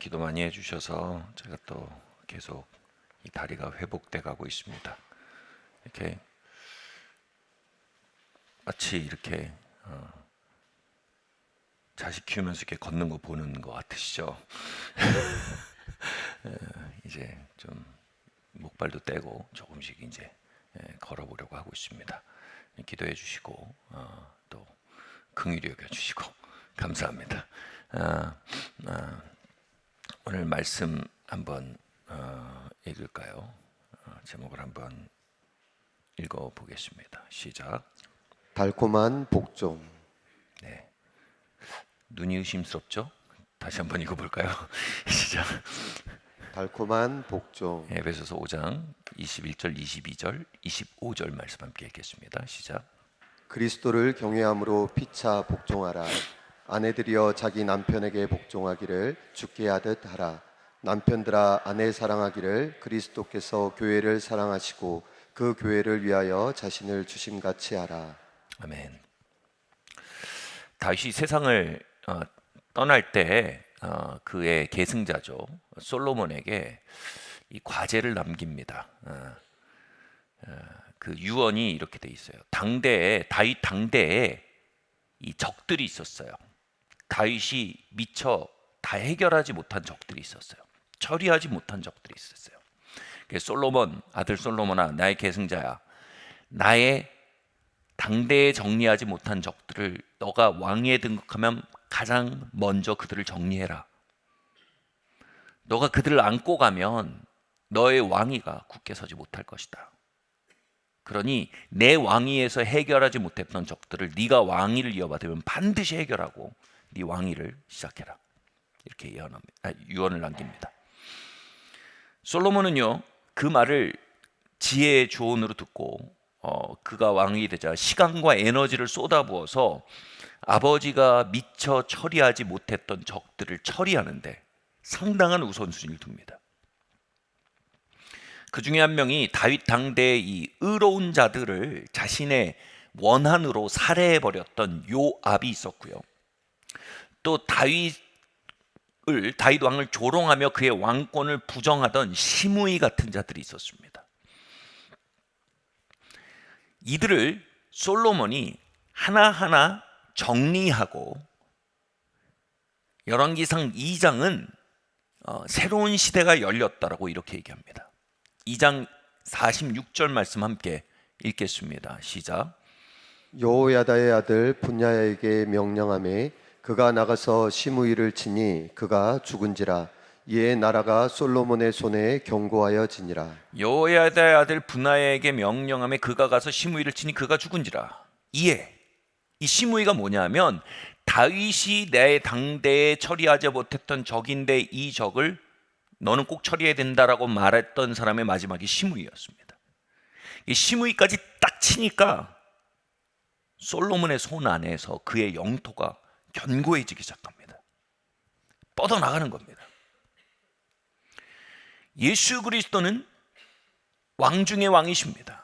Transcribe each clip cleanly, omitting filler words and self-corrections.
기도 많이 해주셔서 제가 또 계속 이 다리가 회복돼 가고 있습니다. 이렇게 마치 이렇게 자식 키우면서 이렇게 걷는 거 보는 것 같으시죠? 이제 좀 목발도 떼고 조금씩 이제 걸어보려고 하고 있습니다. 기도해 주시고 또 긍휼히 여겨 주시고 감사합니다. 오늘 말씀 한번 읽을까요? 제목을 한번 읽어 보겠습니다. 시작. 달콤한 복종. 네. 눈이 의심스럽죠? 다시 한번 읽어볼까요? 시작. 달콤한 복종. 에베소서 5장 21절, 22절, 25절 말씀 함께 읽겠습니다. 시작. 그리스도를 경외함으로 피차 복종하라. 아내들이여 자기 남편에게 복종하기를 주께 하듯 하라. 남편들아 아내 사랑하기를 그리스도께서 교회를 사랑하시고 그 교회를 위하여 자신을 주심같이 하라. 아멘. 다윗이 세상을 떠날 때 그의 계승자죠 솔로몬에게 이 과제를 남깁니다. 그 유언이 이렇게 돼 있어요. 다윗 당대에 이 적들이 있었어요. 다윗이 미처 다 해결하지 못한 적들이 있었어요. 처리하지 못한 적들이 있었어요. 솔로몬, 아들 솔로몬아, 나의 계승자야, 나의 당대에 정리하지 못한 적들을 너가 왕위에 등극하면 가장 먼저 그들을 정리해라. 너가 그들을 안고 가면 너의 왕위가 굳게 서지 못할 것이다. 그러니 내 왕위에서 해결하지 못했던 적들을 네가 왕위를 이어받으면 반드시 해결하고 네 왕위를 시작해라. 이렇게 유언을 남깁니다. 솔로몬은요, 그 말을 지혜의 조언으로 듣고 그가 왕이 되자 시간과 에너지를 쏟아부어서 아버지가 미처 처리하지 못했던 적들을 처리하는데 상당한 우선순위를 둡니다. 그 중에 한 명이 다윗 당대의 이 의로운 자들을 자신의 원한으로 살해해버렸던 요압이 있었고요. 또 다윗 왕을 조롱하며 그의 왕권을 부정하던 시므이 같은 자들이 있었습니다. 이들을 솔로몬이 하나하나 정리하고 열왕기상 2장은 새로운 시대가 열렸다라고 이렇게 얘기합니다. 2장 46절 말씀 함께 읽겠습니다. 시작. 여호야다의 아들 분야에게 명령하매 그가 나가서 시므이를 치니 그가 죽은지라. 이에 나라가 솔로몬의 손에 견고하여지니라. 여호야다의 아들 분하야에게 명령하며 그가 가서 시므이를 치니 그가 죽은지라. 이에 이 시므이가 뭐냐면 다윗이 내 당대에 처리하지 못했던 적인데 이 적을 너는 꼭 처리해야 된다라고 말했던 사람의 마지막이 시므이였습니다. 이 시므이까지 딱 치니까 솔로몬의 손 안에서 그의 영토가 견고해지기 시작합니다. 뻗어나가는 겁니다. 예수 그리스도는 왕 중의 왕이십니다.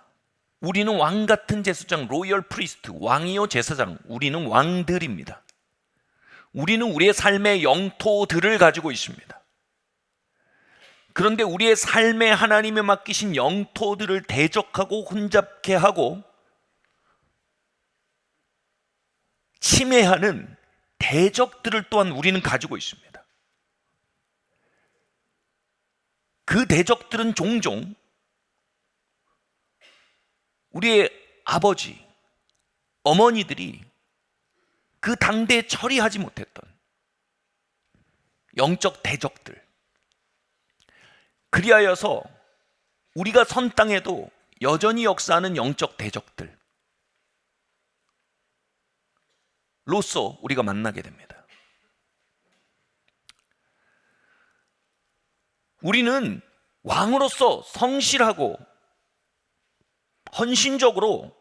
우리는 왕 같은 제사장, 로열 프리스트, 왕이요 제사장, 우리는 왕들입니다. 우리는 우리의 삶의 영토들을 가지고 있습니다. 그런데 우리의 삶에 하나님이 맡기신 영토들을 대적하고 혼잡케 하고 침해하는 대적들을 또한 우리는 가지고 있습니다. 그 대적들은 종종 우리의 아버지, 어머니들이 그 당대에 처리하지 못했던 영적 대적들. 그리하여서 우리가 선 땅에도 여전히 역사하는 영적 대적들 로서 우리가 만나게 됩니다. 우리는 왕으로서 성실하고 헌신적으로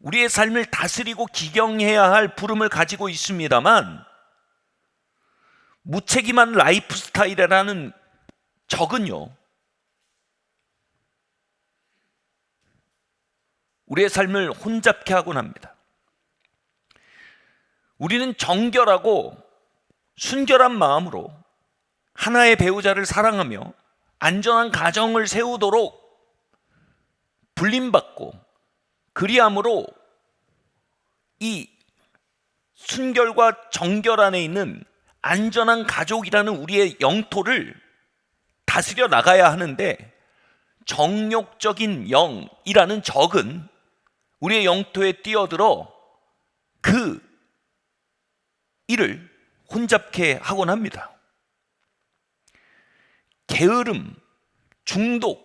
우리의 삶을 다스리고 기경해야 할 부름을 가지고 있습니다만 무책임한 라이프 스타일이라는 적은요, 우리의 삶을 혼잡케 하곤 합니다. 우리는 정결하고 순결한 마음으로 하나의 배우자를 사랑하며 안전한 가정을 세우도록 불림받고, 그리함으로 이 순결과 정결 안에 있는 안전한 가족이라는 우리의 영토를 다스려 나가야 하는데, 정욕적인 영이라는 적은 우리의 영토에 뛰어들어 그 일을 혼잡케 하곤 합니다. 게으름, 중독,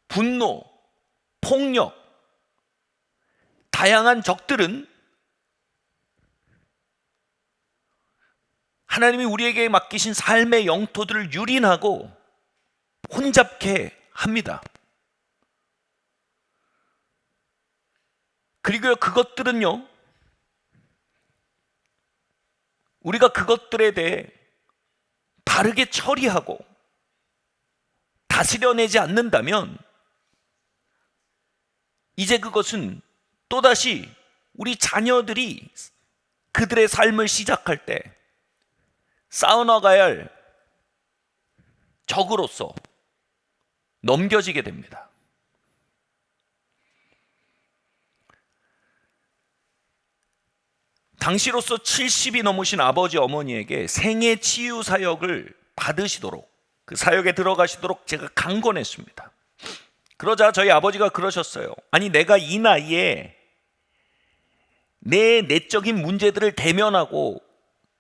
분노, 폭력, 다양한 적들은 하나님이 우리에게 맡기신 삶의 영토들을 유린하고 혼잡케 합니다. 그리고 그것들은요, 우리가 그것들에 대해 바르게 처리하고 다스려내지 않는다면, 이제 그것은 또다시 우리 자녀들이 그들의 삶을 시작할 때 싸워나가야 할 적으로서 넘겨지게 됩니다. 당시로서 70이 넘으신 아버지 어머니에게 생애 치유 사역을 받으시도록, 그 사역에 들어가시도록 제가 강권했습니다. 그러자 저희 아버지가 그러셨어요. 아니, 내가 이 나이에 내 내적인 문제들을 대면하고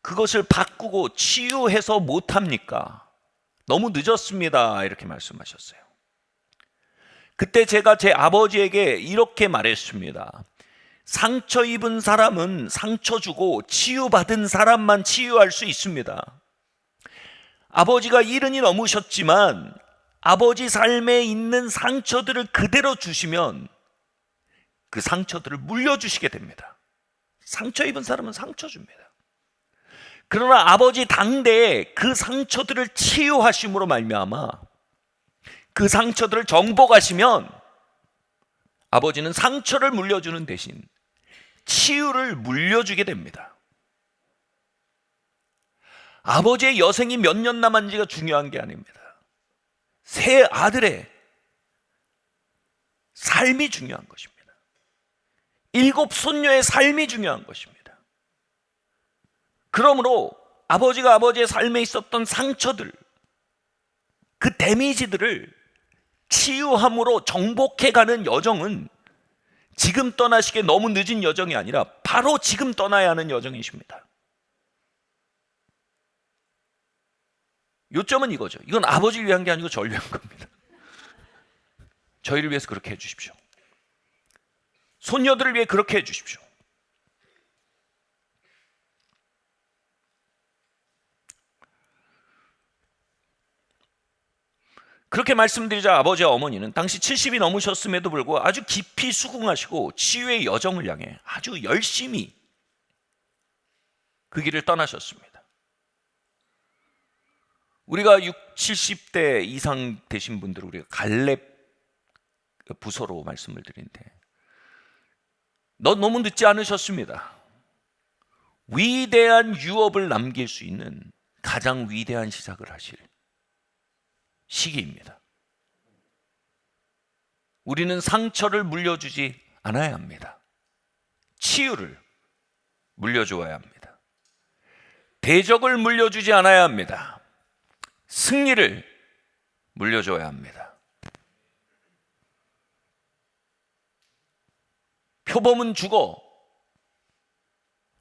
그것을 바꾸고 치유해서 못합니까? 너무 늦었습니다. 이렇게 말씀하셨어요. 그때 제가 제 아버지에게 이렇게 말했습니다. 상처 입은 사람은 상처 주고 치유받은 사람만 치유할 수 있습니다. 아버지가 70이 넘으셨지만 아버지 삶에 있는 상처들을 그대로 주시면 그 상처들을 물려주시게 됩니다. 상처 입은 사람은 상처 줍니다. 그러나 아버지 당대에 그 상처들을 치유하심으로 말미암아 그 상처들을 정복하시면 아버지는 상처를 물려주는 대신 치유를 물려주게 됩니다. 아버지의 여생이 몇 년 남았는지가 중요한 게 아닙니다. 세 아들의 삶이 중요한 것입니다. 7 손녀의 삶이 중요한 것입니다. 그러므로 아버지가 아버지의 삶에 있었던 상처들, 그 데미지들을 치유함으로 정복해가는 여정은 지금 떠나시기에 너무 늦은 여정이 아니라 바로 지금 떠나야 하는 여정이십니다. 요점은 이거죠. 이건 아버지를 위한 게 아니고 저를 위한 겁니다. 저희를 위해서 그렇게 해주십시오. 손녀들을 위해 그렇게 해주십시오. 그렇게 말씀드리자 아버지와 어머니는 당시 70이 넘으셨음에도 불구하고 아주 깊이 수긍하시고 치유의 여정을 향해 아주 열심히 그 길을 떠나셨습니다. 우리가 60, 70대 이상 되신 분들은 우리가 갈렙 부서로 말씀을 드리는데, 너무 늦지 않으셨습니다. 위대한 유업을 남길 수 있는 가장 위대한 시작을 하실 시기입니다. 우리는 상처를 물려주지 않아야 합니다. 치유를 물려주어야 합니다. 대적을 물려주지 않아야 합니다. 승리를 물려줘야 합니다. 표범은 죽어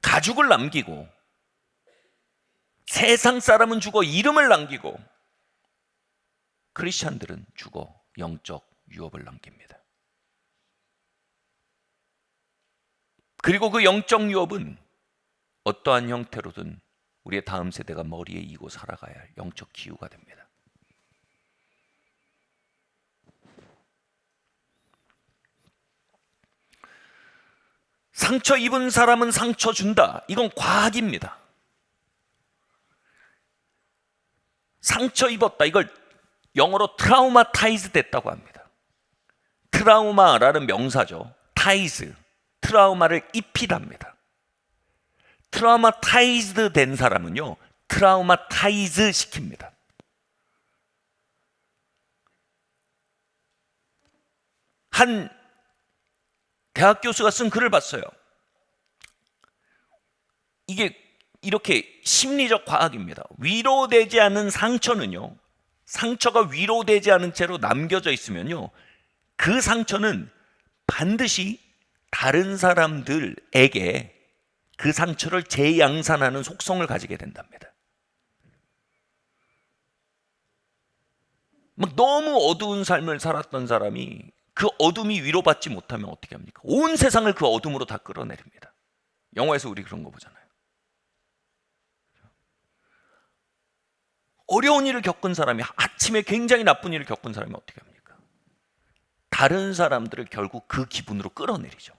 가죽을 남기고, 세상 사람은 죽어 이름을 남기고, 크리스찬들은 죽어 영적 유업을 남깁니다. 그리고 그 영적 유업은 어떠한 형태로든 우리의 다음 세대가 머리에 이고 살아가야 할 영적 기후가 됩니다. 상처 입은 사람은 상처 준다. 이건 과학입니다. 상처 입었다. 이걸 영어로 트라우마타이즈 됐다고 합니다. 트라우마라는 명사죠. 타이즈, 트라우마를 입히답니다. 트라우마타이즈드 된 사람은요, 트라우마타이즈 시킵니다. 한 대학 교수가 쓴 글을 봤어요. 이게 이렇게 심리적 과학입니다. 위로되지 않은 상처는요, 상처가 위로되지 않은 채로 남겨져 있으면요, 그 상처는 반드시 다른 사람들에게 그 상처를 재양산하는 속성을 가지게 된답니다. 막 너무 어두운 삶을 살았던 사람이 그 어둠이 위로받지 못하면 어떻게 합니까? 온 세상을 그 어둠으로 다 끌어내립니다. 영화에서 우리 그런 거 보잖아요. 어려운 일을 겪은 사람이, 아침에 굉장히 나쁜 일을 겪은 사람이 어떻게 합니까? 다른 사람들을 결국 그 기분으로 끌어내리죠.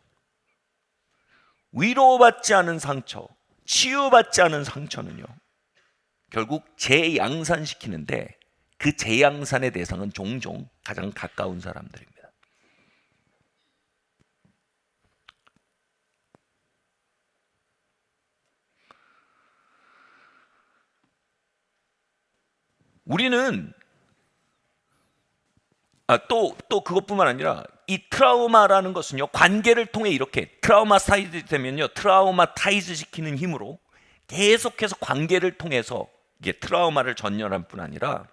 위로받지 않은 상처, 치유받지 않은 상처는요, 결국 재양산시키는데 그 재양산의 대상은 종종 가장 가까운 사람들입니다. 우리는 또 그것뿐만 아니라 이 트라우마라는 것은요, 관계를 통해 이렇게 트라우마타이즈 되면요, 트라우마타이즈 시키는 힘으로 계속해서 관계를 통해서 이게 트라우마를 전염할 뿐 아니라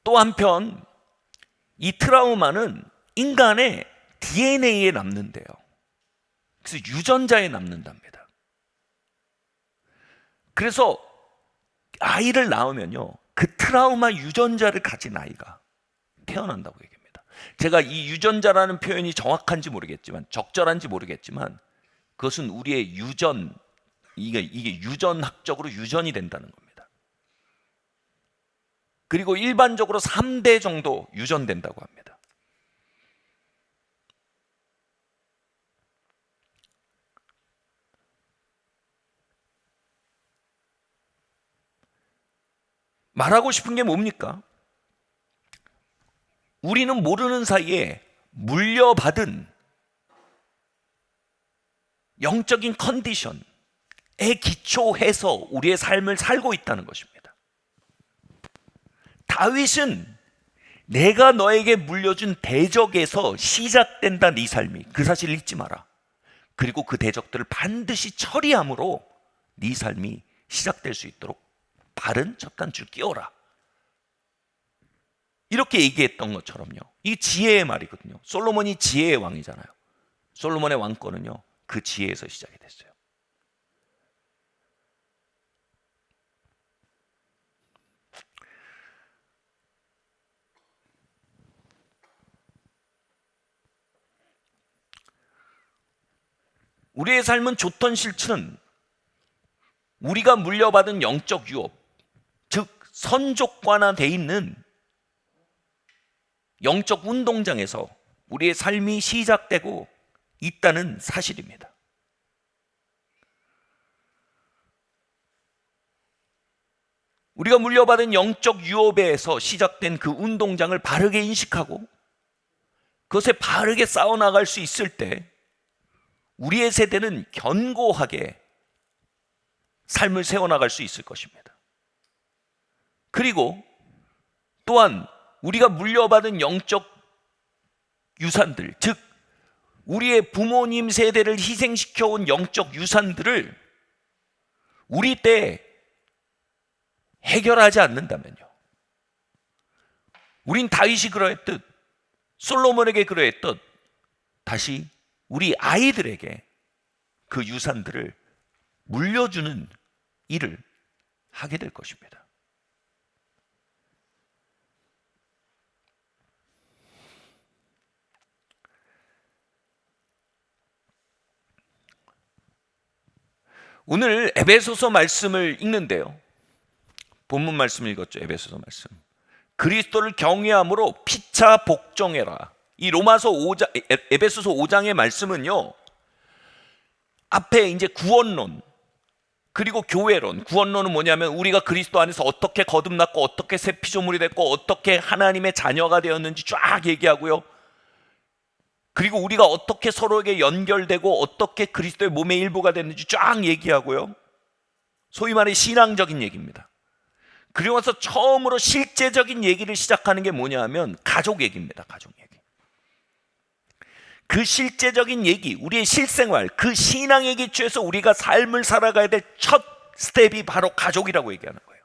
또 한편 이 트라우마는 인간의 DNA에 남는데요. 그래서 유전자에 남는답니다. 그래서 아이를 낳으면요, 그 트라우마 유전자를 가진 아이가 태어난다고 얘기합니다. 제가 이 유전자라는 표현이 정확한지 모르겠지만, 적절한지 모르겠지만, 그것은 우리의 유전, 이게 유전학적으로 유전이 된다는 겁니다. 그리고 일반적으로 3대 정도 유전된다고 합니다. 말하고 싶은 게 뭡니까? 우리는 모르는 사이에 물려받은 영적인 컨디션에 기초해서 우리의 삶을 살고 있다는 것입니다. 다윗은 내가 너에게 물려준 대적에서 시작된다 네 삶이, 그 사실을 잊지 마라. 그리고 그 대적들을 반드시 처리함으로 네 삶이 시작될 수 있도록 바른 첫 단추를 끼워라. 이렇게 얘기했던 것처럼요, 이 지혜의 말이거든요. 솔로몬이 지혜의 왕이잖아요. 솔로몬의 왕권은요, 그 지혜에서 시작이 됐어요. 우리의 삶은 좋던 실체는 우리가 물려받은 영적 유업, 즉 선족관화되어 있는 영적 운동장에서 우리의 삶이 시작되고 있다는 사실입니다. 우리가 물려받은 영적 유업에서 시작된 그 운동장을 바르게 인식하고 그것에 바르게 싸워나갈 수 있을 때 우리의 세대는 견고하게 삶을 세워나갈 수 있을 것입니다. 그리고 또한 우리가 물려받은 영적 유산들, 즉 우리의 부모님 세대를 희생시켜온 영적 유산들을 우리 때 해결하지 않는다면요, 우린 다윗이 그러했듯 솔로몬에게 그러했듯 다시 우리 아이들에게 그 유산들을 물려주는 일을 하게 될 것입니다. 오늘 에베소서 말씀을 읽는데요, 본문 말씀을 읽었죠. 에베소서 말씀. 그리스도를 경외함으로 피차 복종해라. 이 로마서 5장, 에베소서 5장의 말씀은요, 앞에 이제 구원론, 그리고 교회론. 구원론은 뭐냐면 우리가 그리스도 안에서 어떻게 거듭났고 어떻게 새 피조물이 됐고 어떻게 하나님의 자녀가 되었는지 쫙 얘기하고요. 그리고 우리가 어떻게 서로에게 연결되고 어떻게 그리스도의 몸의 일부가 됐는지 쫙 얘기하고요. 소위 말해 신앙적인 얘기입니다. 그리고 나서 처음으로 실제적인 얘기를 시작하는 게 뭐냐 하면 가족 얘기입니다. 가족 얘기. 그 실제적인 얘기, 우리의 실생활, 그 신앙의 기초에서 우리가 삶을 살아가야 될 첫 스텝이 바로 가족이라고 얘기하는 거예요.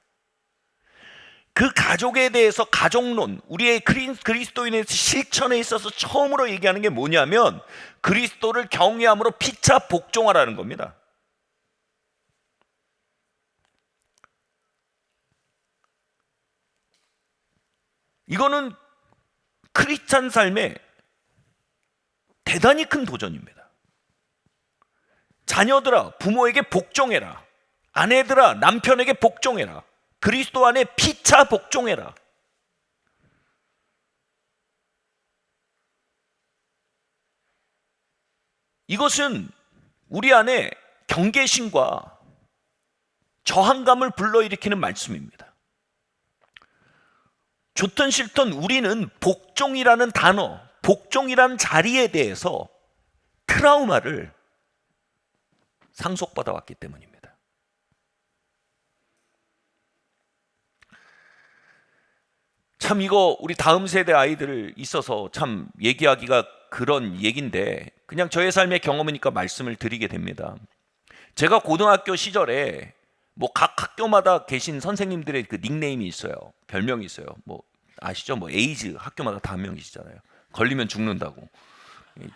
그 가족에 대해서 가족론, 우리의 그리스도인의 실천에 있어서 처음으로 얘기하는 게 뭐냐면 그리스도를 경외함으로 피차 복종하라는 겁니다. 이거는 크리스찬 삶에 대단히 큰 도전입니다. 자녀들아, 부모에게 복종해라. 아내들아, 남편에게 복종해라. 그리스도 안에 피차 복종해라. 이것은 우리 안에 경계심과 저항감을 불러일으키는 말씀입니다. 좋든 싫든 우리는 복종이라는 단어, 복종이라는 자리에 대해서 트라우마를 상속받아 왔기 때문입니다. 참 이거 우리 다음 세대 아이들 있어서 참 얘기하기가 그런 얘기인데 그냥 저의 삶의 경험이니까 말씀을 드리게 됩니다. 제가 고등학교 시절에 뭐 각 학교마다 계신 선생님들의 그 닉네임이 있어요. 별명이 있어요. 뭐 아시죠? 뭐 에이즈 학교마다 다 한 명이시잖아요. 걸리면 죽는다고.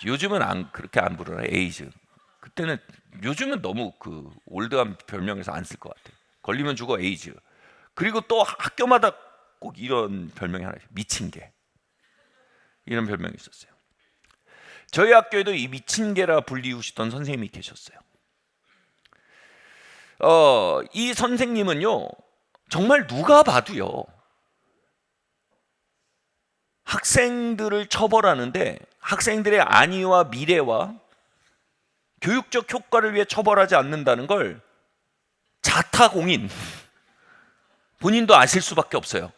요즘은 그렇게 안 부르나 에이즈. 그때는 요즘은 너무 그 올드한 별명에서 안 쓸 것 같아요. 걸리면 죽어 에이즈. 그리고 또 학교마다 꼭 이런 별명이 하나 있어요. 미친 개. 이런 별명이 있었어요. 저희 학교에도 이 미친 개라 불리우시던 선생님이 계셨어요. 이 선생님은요, 정말 누가 봐도요, 학생들을 처벌하는데 학생들의 안위와 미래와 교육적 효과를 위해 처벌하지 않는다는 걸 자타공인, 본인도 아실 수밖에 없어요.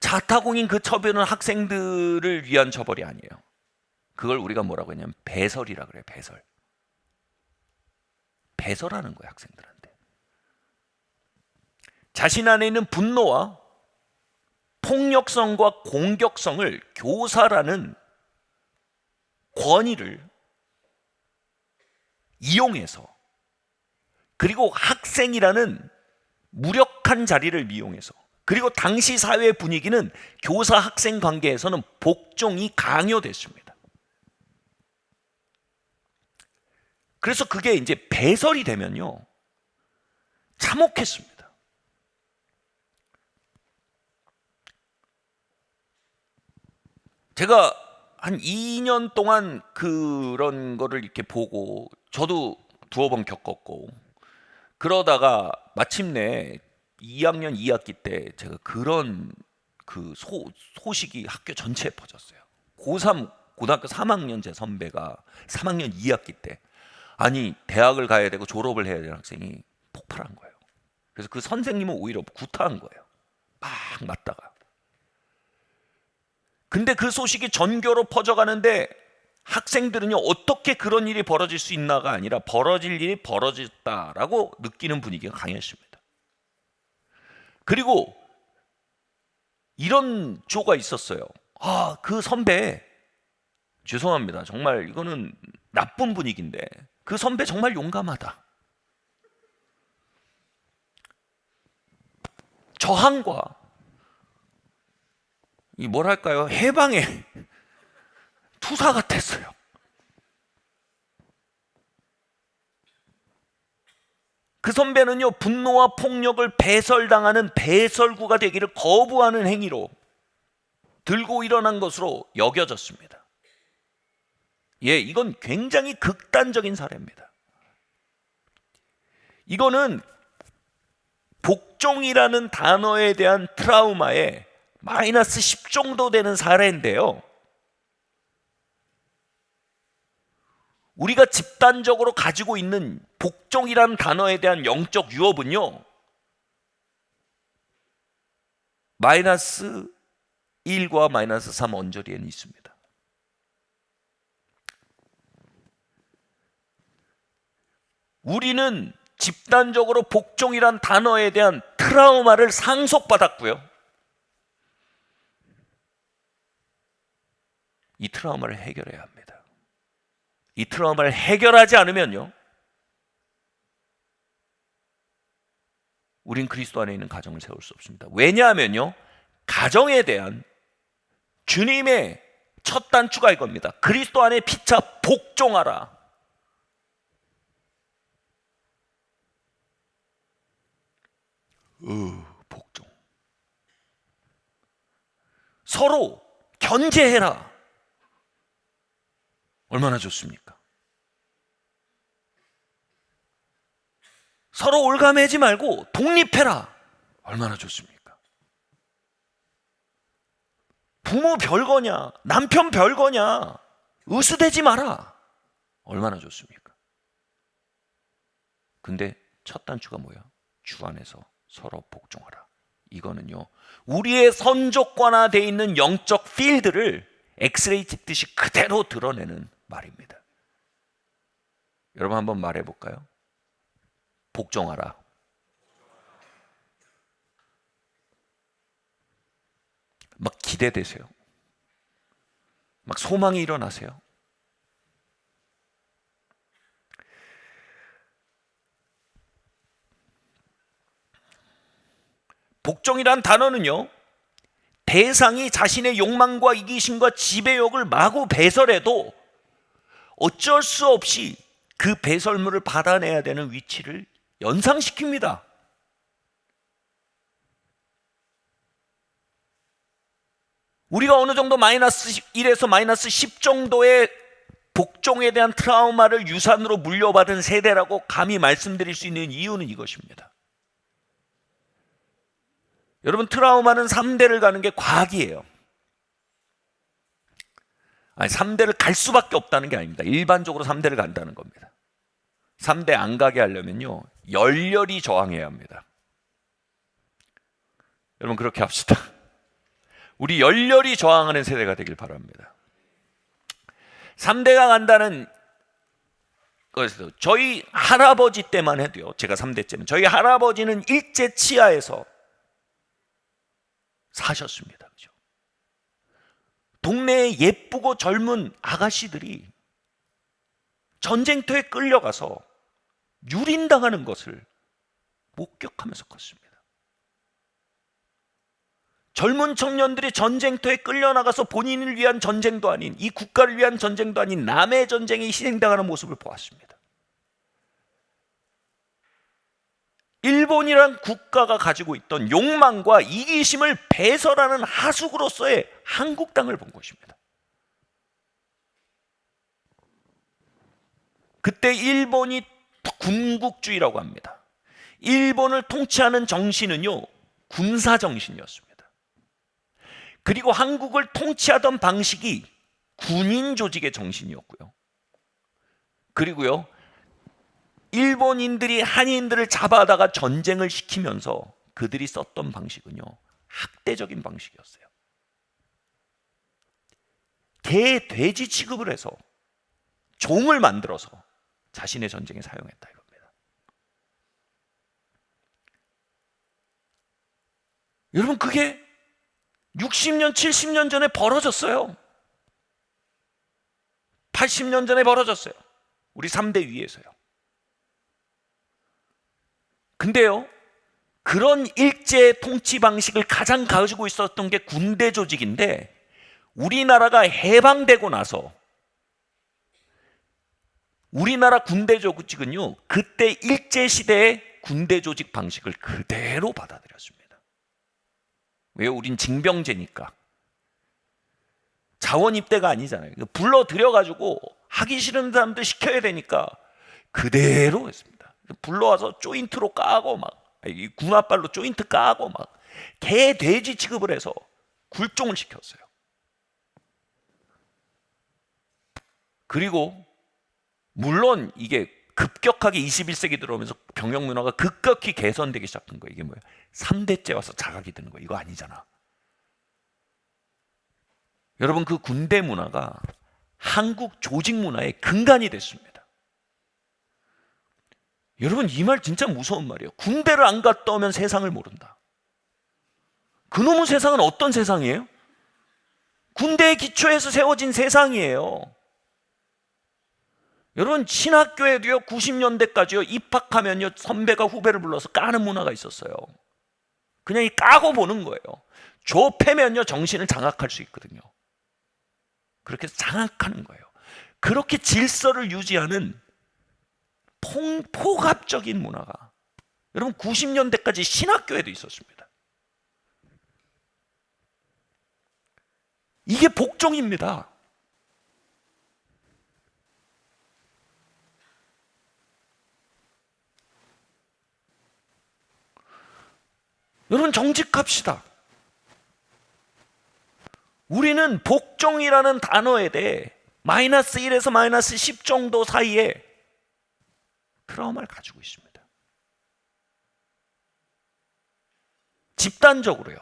자타공인 그 처벌은 학생들을 위한 처벌이 아니에요. 그걸 우리가 뭐라고 했냐면 배설이라 그래요. 배설. 배설하는 거예요, 학생들한테. 자신 안에 있는 분노와 폭력성과 공격성을 교사라는 권위를 이용해서, 그리고 학생이라는 무력한 자리를 이용해서, 그리고 당시 사회 분위기는 교사 학생 관계에서는 복종이 강요됐습니다. 그래서 그게 이제 배설이 되면요, 참혹했습니다. 제가 한 2년 동안 그런 거를 이렇게 보고, 저도 두어 번 겪었고, 그러다가 마침내 2학년 2학기 때 제가 그런 그 소식이 학교 전체에 퍼졌어요. 고3, 고등학교 3학년 제 선배가 3학년 2학기 때, 아니 대학을 가야 되고 졸업을 해야 되는 학생이 폭발한 거예요. 그래서 그 선생님은 오히려 구타한 거예요. 막 맞다가. 근데 그 소식이 전교로 퍼져가는데 학생들은요, 어떻게 그런 일이 벌어질 수 있나가 아니라 벌어질 일이 벌어졌다라고 느끼는 분위기가 강했습니다. 그리고 이런 조가 있었어요. 그 선배, 죄송합니다. 정말 이거는 나쁜 분위기인데 그 선배 정말 용감하다. 저항과 이 뭐랄까요, 해방의 투사 같았어요. 그 선배는요, 분노와 폭력을 배설당하는 배설구가 되기를 거부하는 행위로 들고 일어난 것으로 여겨졌습니다. 예, 이건 굉장히 극단적인 사례입니다. 이거는 복종이라는 단어에 대한 트라우마에 마이너스 10 정도 되는 사례인데요, 우리가 집단적으로 가지고 있는 복종이라는 단어에 대한 영적 유업은요, 마이너스 1과 마이너스 3 언저리에는 있습니다. 우리는 집단적으로 복종이란 단어에 대한 트라우마를 상속받았고요. 이 트라우마를 해결해야 합니다. 이 트라우마를 해결하지 않으면요, 우린 그리스도 안에 있는 가정을 세울 수 없습니다. 왜냐하면요, 가정에 대한 주님의 첫 단추가 이겁니다. 그리스도 안에 피차 복종하라. 복종. 서로 견제해라. 얼마나 좋습니까? 서로 올가매지 말고 독립해라. 얼마나 좋습니까? 부모 별거냐, 남편 별거냐, 의수대지 마라. 얼마나 좋습니까? 근데 첫 단추가 뭐야? 주 안에서 서로 복종하라. 이거는요, 우리의 선족관화되어 있는 영적 필드를 엑스레이 찍듯이 그대로 드러내는 말입니다. 여러분 한번 말해볼까요? 복종하라. 막 기대되세요. 막 소망이 일어나세요. 복종이란 단어는요, 대상이 자신의 욕망과 이기심과 지배욕을 마구 배설해도 어쩔 수 없이 그 배설물을 받아내야 되는 위치를 연상시킵니다. 우리가 어느 정도 마이너스 1에서 마이너스 10 정도의 복종에 대한 트라우마를 유산으로 물려받은 세대라고 감히 말씀드릴 수 있는 이유는 이것입니다. 여러분, 트라우마는 3대를 가는 게 과학이에요. 아니, 3대를 갈 수밖에 없다는 게 아닙니다. 일반적으로 3대를 간다는 겁니다. 3대 안 가게 하려면요, 열렬히 저항해야 합니다. 여러분, 그렇게 합시다. 우리 열렬히 저항하는 세대가 되길 바랍니다. 3대가 간다는 것에서 저희 할아버지 때만 해도요, 제가 3대째면 저희 할아버지는 일제 치하에서 사셨습니다. 그죠? 동네에 예쁘고 젊은 아가씨들이 전쟁터에 끌려가서 유린당하는 것을 목격하면서 컸습니다. 젊은 청년들이 전쟁터에 끌려나가서 본인을 위한 전쟁도 아닌, 이 국가를 위한 전쟁도 아닌 남의 전쟁에 희생당하는 모습을 보았습니다. 일본이란 국가가 가지고 있던 욕망과 이기심을 배설하는 하수구로서의 한국 땅을 본 것입니다. 그때 일본이 군국주의라고 합니다. 일본을 통치하는 정신은요, 군사 정신이었습니다. 그리고 한국을 통치하던 방식이 군인 조직의 정신이었고요. 그리고요, 일본인들이 한인들을 잡아다가 전쟁을 시키면서 그들이 썼던 방식은요, 학대적인 방식이었어요. 개, 돼지 취급을 해서 종을 만들어서 자신의 전쟁에 사용했다 이겁니다. 여러분, 그게 60년, 70년 전에 벌어졌어요. 80년 전에 벌어졌어요. 우리 3대 위에서요. 근데요, 그런 일제 통치 방식을 가장 가지고 있었던 게 군대 조직인데, 우리나라가 해방되고 나서 우리나라 군대 조직은요, 그때 일제 시대의 군대 조직 방식을 그대로 받아들였습니다. 왜요? 우린 징병제니까. 자원 입대가 아니잖아요. 불러들여가지고 하기 싫은 사람들 시켜야 되니까 그대로 했습니다. 불러와서 조인트로 까고 막, 군홧발로 조인트 까고 막 개, 돼지 취급을 해서 굴종을 시켰어요. 그리고 물론 이게 급격하게 21세기 들어오면서 병역 문화가 급격히 개선되기 시작한 거예요. 이게 뭐예요? 3대째 와서 자각이 드는 거예요. 이거 아니잖아. 여러분, 그 군대 문화가 한국 조직 문화의 근간이 됐습니다. 여러분, 이 말 진짜 무서운 말이에요. 군대를 안 갔다 오면 세상을 모른다. 그놈의 세상은 어떤 세상이에요? 군대의 기초에서 세워진 세상이에요. 여러분, 신학교에도요 90년대까지요 입학하면요 선배가 후배를 불러서 까는 문화가 있었어요. 그냥 까고 보는 거예요. 좁히면요 정신을 장악할 수 있거든요. 그렇게 해서 장악하는 거예요. 그렇게 질서를 유지하는 폭압적인 문화가 여러분 90년대까지 신학교에도 있었습니다. 이게 복종입니다. 여러분, 정직합시다. 우리는 복종이라는 단어에 대해 마이너스 1에서 마이너스 10 정도 사이에 트라우마를 가지고 있습니다. 집단적으로요.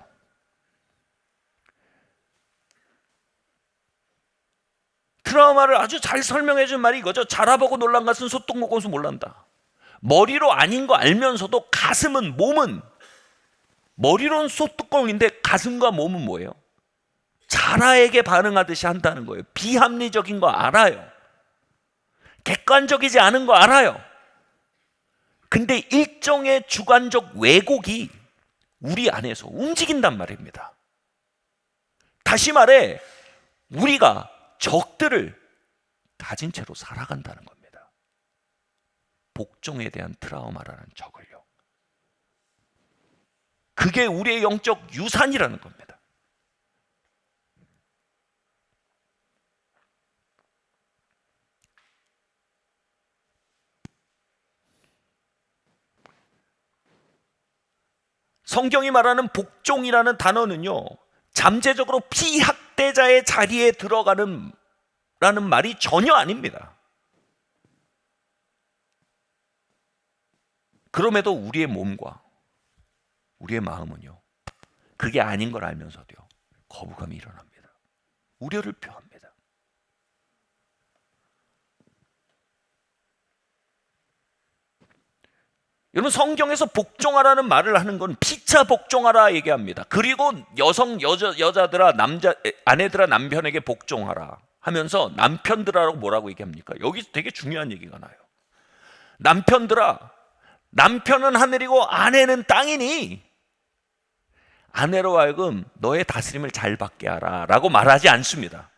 트라우마를 아주 잘 설명해 준 말이 이거죠. 자라보고 놀란 것은 소똥 먹어서 몰란다. 머리로 아닌 거 알면서도 가슴은, 몸은, 머리로는 소뚜껑인데 가슴과 몸은 뭐예요? 자라에게 반응하듯이 한다는 거예요. 비합리적인 거 알아요. 객관적이지 않은 거 알아요. 근데 일종의 주관적 왜곡이 우리 안에서 움직인단 말입니다. 다시 말해, 우리가 적들을 가진 채로 살아간다는 겁니다. 복종에 대한 트라우마라는 적을요. 그게 우리의 영적 유산이라는 겁니다. 성경이 말하는 복종이라는 단어는요, 잠재적으로 피학대자의 자리에 들어가는 라는 말이 전혀 아닙니다. 그럼에도 우리의 몸과 우리의 마음은요, 그게 아닌 걸 알면서도요, 거부감이 일어납니다. 우려를 표합니다. 여러분, 성경에서 복종하라는 말을 하는 건 피차 복종하라 얘기합니다. 그리고 여자들아 아내들아 남편에게 복종하라 하면서 남편들아라고 뭐라고 얘기합니까? 여기서 되게 중요한 얘기가 나요. 남편들아, 남편은 하늘이고 아내는 땅이니 아내로 하여금 너의 다스림을 잘 받게 하라 라고 말하지 않습니다.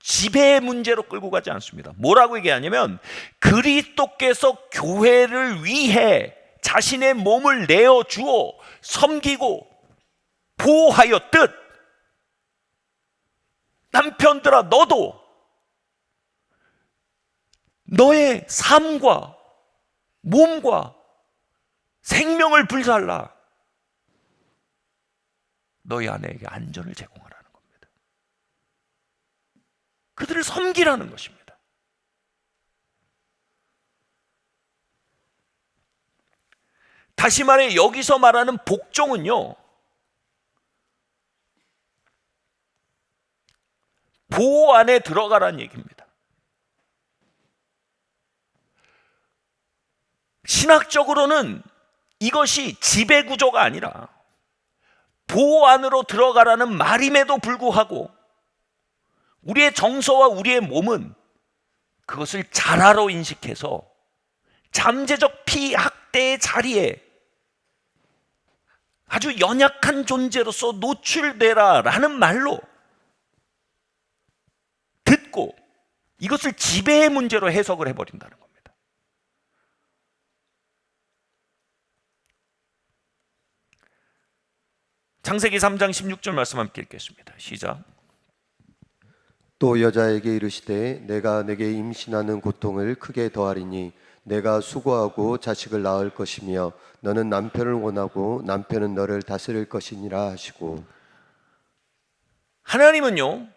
지배의 문제로 끌고 가지 않습니다. 뭐라고 얘기하냐면, 그리스도께서 교회를 위해 자신의 몸을 내어주어 섬기고 보호하였듯 남편들아, 너도 너의 삶과 몸과 생명을 불살라 너희 아내에게 안전을 제공하라는 겁니다. 그들을 섬기라는 것입니다. 다시 말해, 여기서 말하는 복종은요, 보호 안에 들어가라는 얘기입니다. 신학적으로는 이것이 지배 구조가 아니라 보호 안으로 들어가라는 말임에도 불구하고 우리의 정서와 우리의 몸은 그것을 자라로 인식해서 잠재적 피학대의 자리에 아주 연약한 존재로서 노출되라 라는 말로 듣고 이것을 지배의 문제로 해석을 해버린다는 겁니다. 창세기 3장 16절 말씀 함께 읽겠습니다. 시작. 또 여자에게 이르시되 내가 내게 임신하는 고통을 크게 더하리니 내가 수고하고 자식을 낳을 것이며 너는 남편을 원하고 남편은 너를 다스릴 것이니라 하시고. 하나님은요,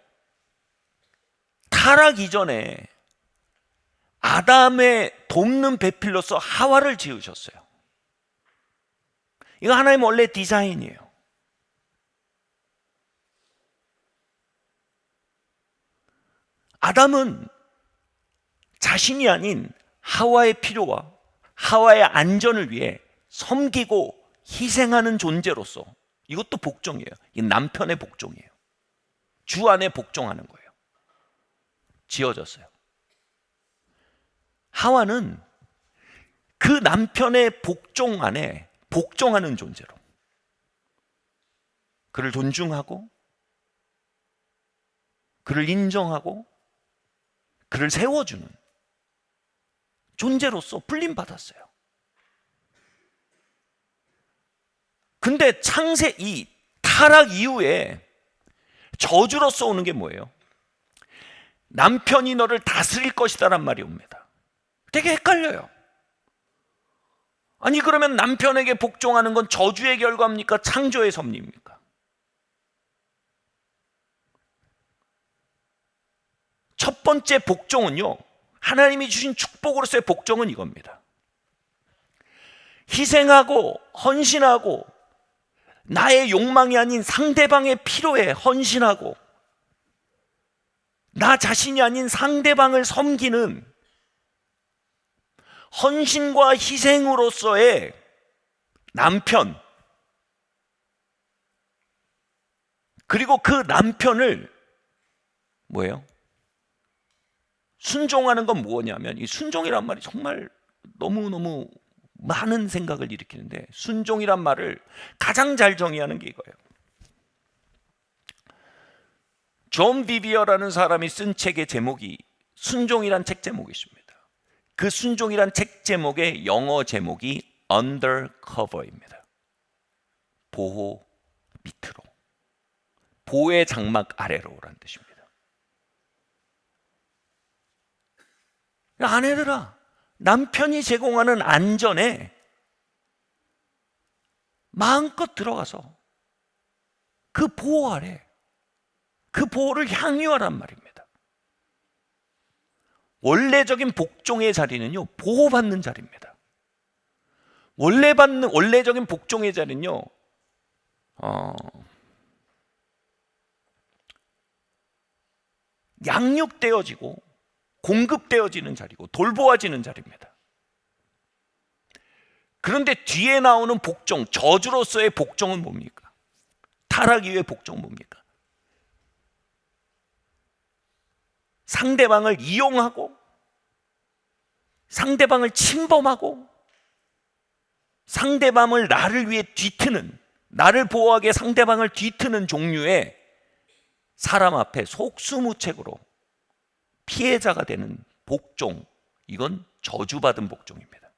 타락 이전에 아담의 돕는 배필로서 하와를 지으셨어요. 이거 하나님 원래 디자인이에요. 아담은 자신이 아닌 하와의 필요와 하와의 안전을 위해 섬기고 희생하는 존재로서, 이것도 복종이에요. 이 남편의 복종이에요. 주 안에 복종하는 거예요. 지어졌어요. 하와는 그 남편의 복종 안에 복종하는 존재로, 그를 존중하고 그를 인정하고 그를 세워주는 존재로서 불림받았어요. 근데 이 타락 이후에 저주로서 오는 게 뭐예요? 남편이 너를 다스릴 것이다란 말이 옵니다. 되게 헷갈려요. 아니, 그러면 남편에게 복종하는 건 저주의 결과입니까? 창조의 섭리입니까? 첫 번째 복종은요, 하나님이 주신 축복으로서의 복종은 이겁니다. 희생하고 헌신하고 나의 욕망이 아닌 상대방의 필요에 헌신하고 나 자신이 아닌 상대방을 섬기는 헌신과 희생으로서의 남편, 그리고 그 남편을 뭐예요? 순종하는 건 뭐냐면, 이 순종이란 말이 정말 너무너무 많은 생각을 일으키는데, 순종이란 말을 가장 잘 정의하는 게 이거예요. 존 비비어라는 사람이 쓴 책의 제목이 순종이란 책 제목이 있습니다. 그 순종이란 책 제목의 영어 제목이 Undercover입니다. 보호 밑으로, 보호의 장막 아래로라는 뜻입니다. 아내들아, 남편이 제공하는 안전에 마음껏 들어가서 그 보호 아래, 그 보호를 향유하란 말입니다. 원래적인 복종의 자리는요, 보호받는 자리입니다. 원래적인 복종의 자리는요, 양육되어지고 공급되어지는 자리고 돌보아지는 자리입니다. 그런데 뒤에 나오는 복종, 저주로서의 복종은 뭡니까? 타락 이후의 복종은 뭡니까? 상대방을 이용하고 상대방을 침범하고 상대방을 나를 위해 뒤트는, 나를 보호하게 상대방을 뒤트는 종류의 사람 앞에 속수무책으로 피해자가 되는 복종, 이건 저주받은 복종입니다.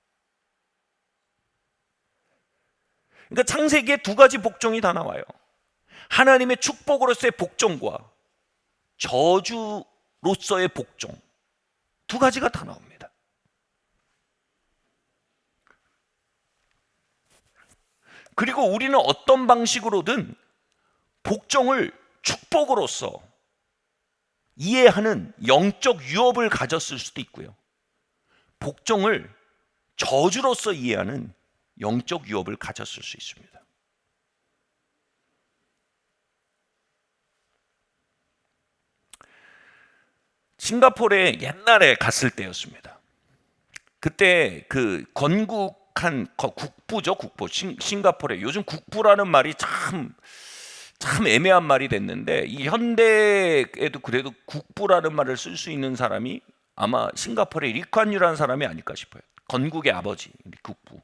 그러니까 창세기에 두 가지 복종이 다 나와요. 하나님의 축복으로서의 복종과 저주로서의 복종, 두 가지가 다 나옵니다. 그리고 우리는 어떤 방식으로든 복종을 축복으로서 이해하는 영적 유업을 가졌을 수도 있고요, 복종을 저주로서 이해하는 영적 유업을 가졌을 수 있습니다. 싱가포르에 옛날에 갔을 때였습니다. 그때 그 건국한 국부죠, 국부. 싱가포르에 요즘 국부라는 말이 참 애매한 말이 됐는데, 이 현대에도 그래도 국부라는 말을 쓸 수 있는 사람이 아마 싱가포르의 리칸유라는 사람이 아닐까 싶어요. 건국의 아버지, 국부.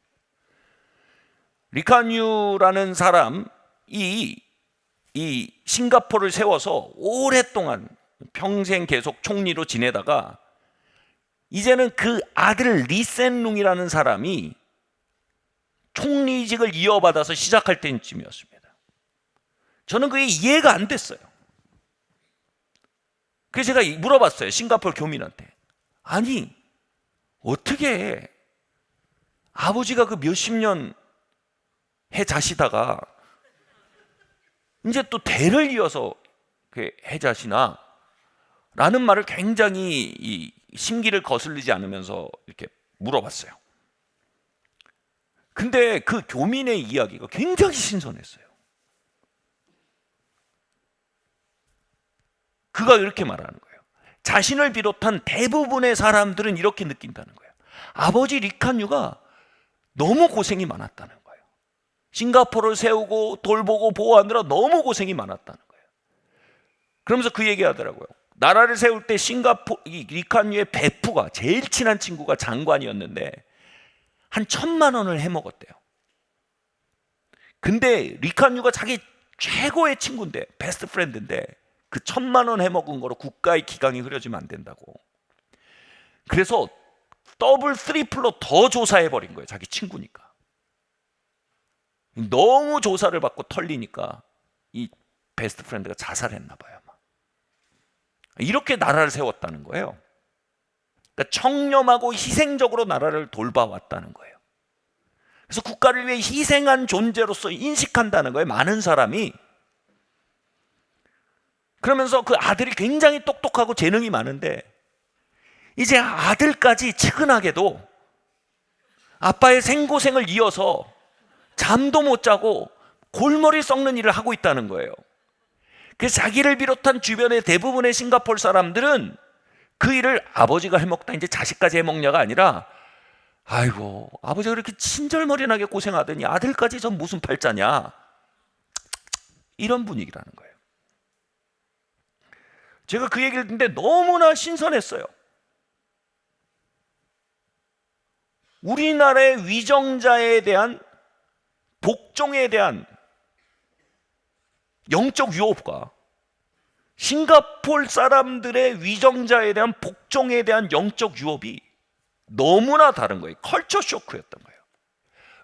리칸유라는 사람이 이 싱가포르를 세워서 오랫동안 평생 계속 총리로 지내다가 이제는 그 아들 리센룽이라는 사람이 총리직을 이어받아서 시작할 때쯤이었습니다. 저는 그게 이해가 안 됐어요. 그래서 제가 물어봤어요, 싱가포르 교민한테. 아니, 어떻게 아버지가 그 몇십 년 해 자시다가 이제 또 대를 이어서 해 자시나? 라는 말을 굉장히 이 심기를 거슬리지 않으면서 이렇게 물어봤어요. 근데 그 교민의 이야기가 굉장히 신선했어요. 그가 이렇게 말하는 거예요. 자신을 비롯한 대부분의 사람들은 이렇게 느낀다는 거예요. 아버지 리칸유가 너무 고생이 많았다는 거예요. 싱가포르를 세우고 돌보고 보호하느라 너무 고생이 많았다는 거예요. 그러면서 그 얘기하더라고요. 나라를 세울 때 리칸유의 베프가, 제일 친한 친구가 장관이었는데 한 1,000만 원을 해먹었대요. 근데 리칸유가 자기 최고의 친구인데, 베스트 프렌드인데 그 1,000만 원 해먹은 거로 국가의 기강이 흐려지면 안 된다고. 그래서 더블 트리플로 더 조사해버린 거예요. 자기 친구니까. 너무 조사를 받고 털리니까 이 베스트 프렌드가 자살했나 봐요. 이렇게 나라를 세웠다는 거예요. 그러니까 청렴하고 희생적으로 나라를 돌봐왔다는 거예요. 그래서 국가를 위해 희생한 존재로서 인식한다는 거예요, 많은 사람이. 그러면서 그 아들이 굉장히 똑똑하고 재능이 많은데 이제 아들까지 측은하게도 아빠의 생고생을 이어서 잠도 못 자고 골머리 썩는 일을 하고 있다는 거예요. 그래서 자기를 비롯한 주변의 대부분의 싱가포르 사람들은 그 일을 아버지가 해먹다 이제 자식까지 해먹냐가 아니라, 아이고 아버지가 그렇게 친절머리나게 고생하더니 아들까지 전 무슨 팔자냐, 이런 분위기라는 거예요. 제가 그 얘기를 듣는데 너무나 신선했어요. 우리나라의 위정자에 대한, 복종에 대한 영적 유업과 싱가포르 사람들의 위정자에 대한 복종에 대한 영적 유업이 너무나 다른 거예요. 컬처 쇼크였던 거예요.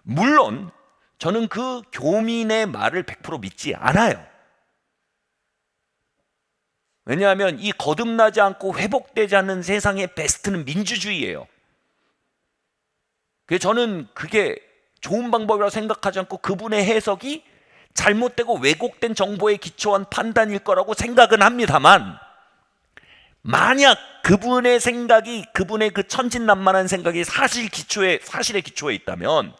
물론 저는 그 교민의 말을 100% 믿지 않아요. 왜냐하면 이 거듭나지 않고 회복되지 않는 세상의 베스트는 민주주의예요. 그래서 저는 그게 좋은 방법이라고 생각하지 않고 그분의 해석이 잘못되고 왜곡된 정보에 기초한 판단일 거라고 생각은 합니다만, 만약 그분의 생각이, 그분의 그 천진난만한 생각이 사실의 기초에 있다면,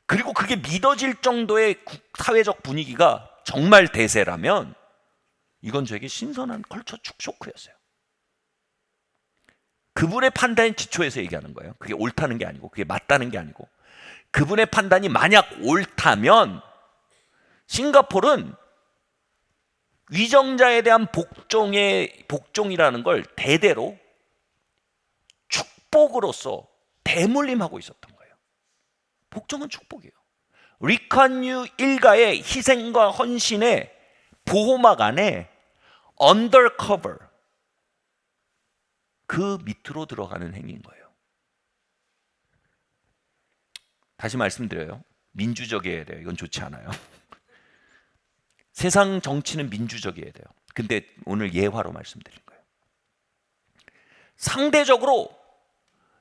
그리고 그게 믿어질 정도의 사회적 분위기가 정말 대세라면, 이건 저에게 신선한 컬처 쇼크였어요. 그분의 판단의 기초에서 얘기하는 거예요. 그게 옳다는 게 아니고, 그게 맞다는 게 아니고, 그분의 판단이 만약 옳다면 싱가포르는 위정자에 대한 복종이라는 걸 대대로 축복으로서 대물림하고 있었던 거예요. 복종은 축복이에요. 리칸유 일가의 희생과 헌신의 보호막 안에 언더커버, 그 밑으로 들어가는 행위인 거예요. 다시 말씀드려요. 민주적이어야 돼요. 이건 좋지 않아요. 세상 정치는 민주적이어야 돼요. 근데 오늘 예화로 말씀드린 거예요. 상대적으로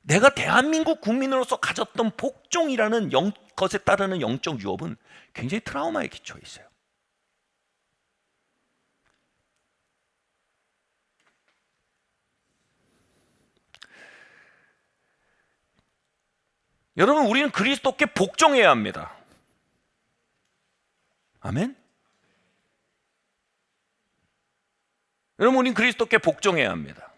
내가 대한민국 국민으로서 가졌던 복종이라는 것에 따르는 영적 유업은 굉장히 트라우마에 기초해 있어요. 여러분, 우리는 그리스도께 복종해야 합니다. 아멘? 여러분, 우리는 그리스도께 복종해야 합니다.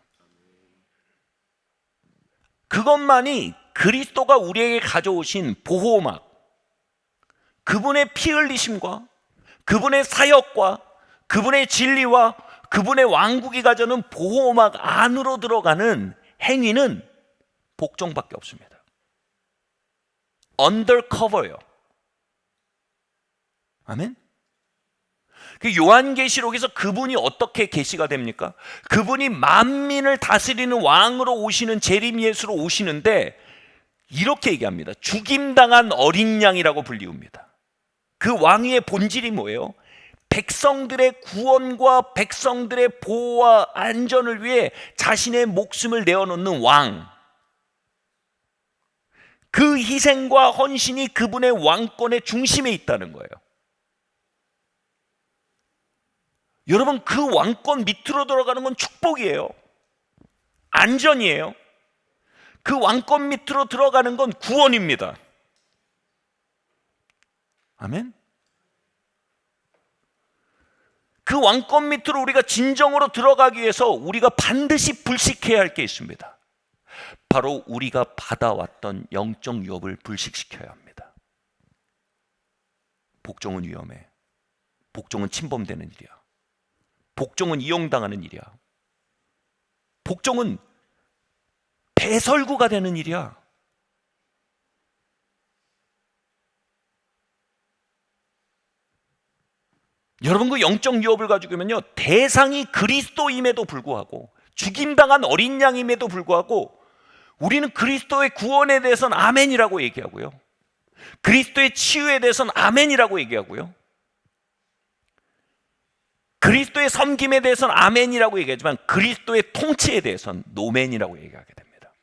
그것만이 그리스도가 우리에게 가져오신 보호막, 그분의 피 흘리심과 그분의 사역과 그분의 진리와 그분의 왕국이 가져오는 보호막 안으로 들어가는 행위는 복종밖에 없습니다. 언더커버예요. 아멘? 그 요한계시록에서 그분이 어떻게 계시가 됩니까? 그분이 만민을 다스리는 왕으로 오시는 재림 예수로 오시는데 이렇게 얘기합니다. 죽임당한 어린 양이라고 불리웁니다. 그 왕위의 본질이 뭐예요? 백성들의 구원과 백성들의 보호와 안전을 위해 자신의 목숨을 내어놓는 왕. 그 희생과 헌신이 그분의 왕권의 중심에 있다는 거예요. 여러분, 그 왕권 밑으로 들어가는 건 축복이에요. 안전이에요. 그 왕권 밑으로 들어가는 건 구원입니다. 아멘? 그 왕권 밑으로 우리가 진정으로 들어가기 위해서 우리가 반드시 불식해야 할 게 있습니다. 바로 우리가 받아왔던 영적 유업을 불식시켜야 합니다. 복종은 위험해. 복종은 침범되는 일이야. 복종은 이용당하는 일이야. 복종은 배설구가 되는 일이야. 여러분, 그 영적 유업을 가지고면요, 대상이 그리스도임에도 불구하고, 죽임당한 어린 양임에도 불구하고 우리는 그리스도의 구원에 대해서는 아멘이라고 얘기하고요, 그리스도의 치유에 대해서는 아멘이라고 얘기하고요, 그리스도의 섬김에 대해서는 아멘이라고 얘기하지만 그리스도의 통치에 대해서는 노멘이라고 얘기하게 됩니다.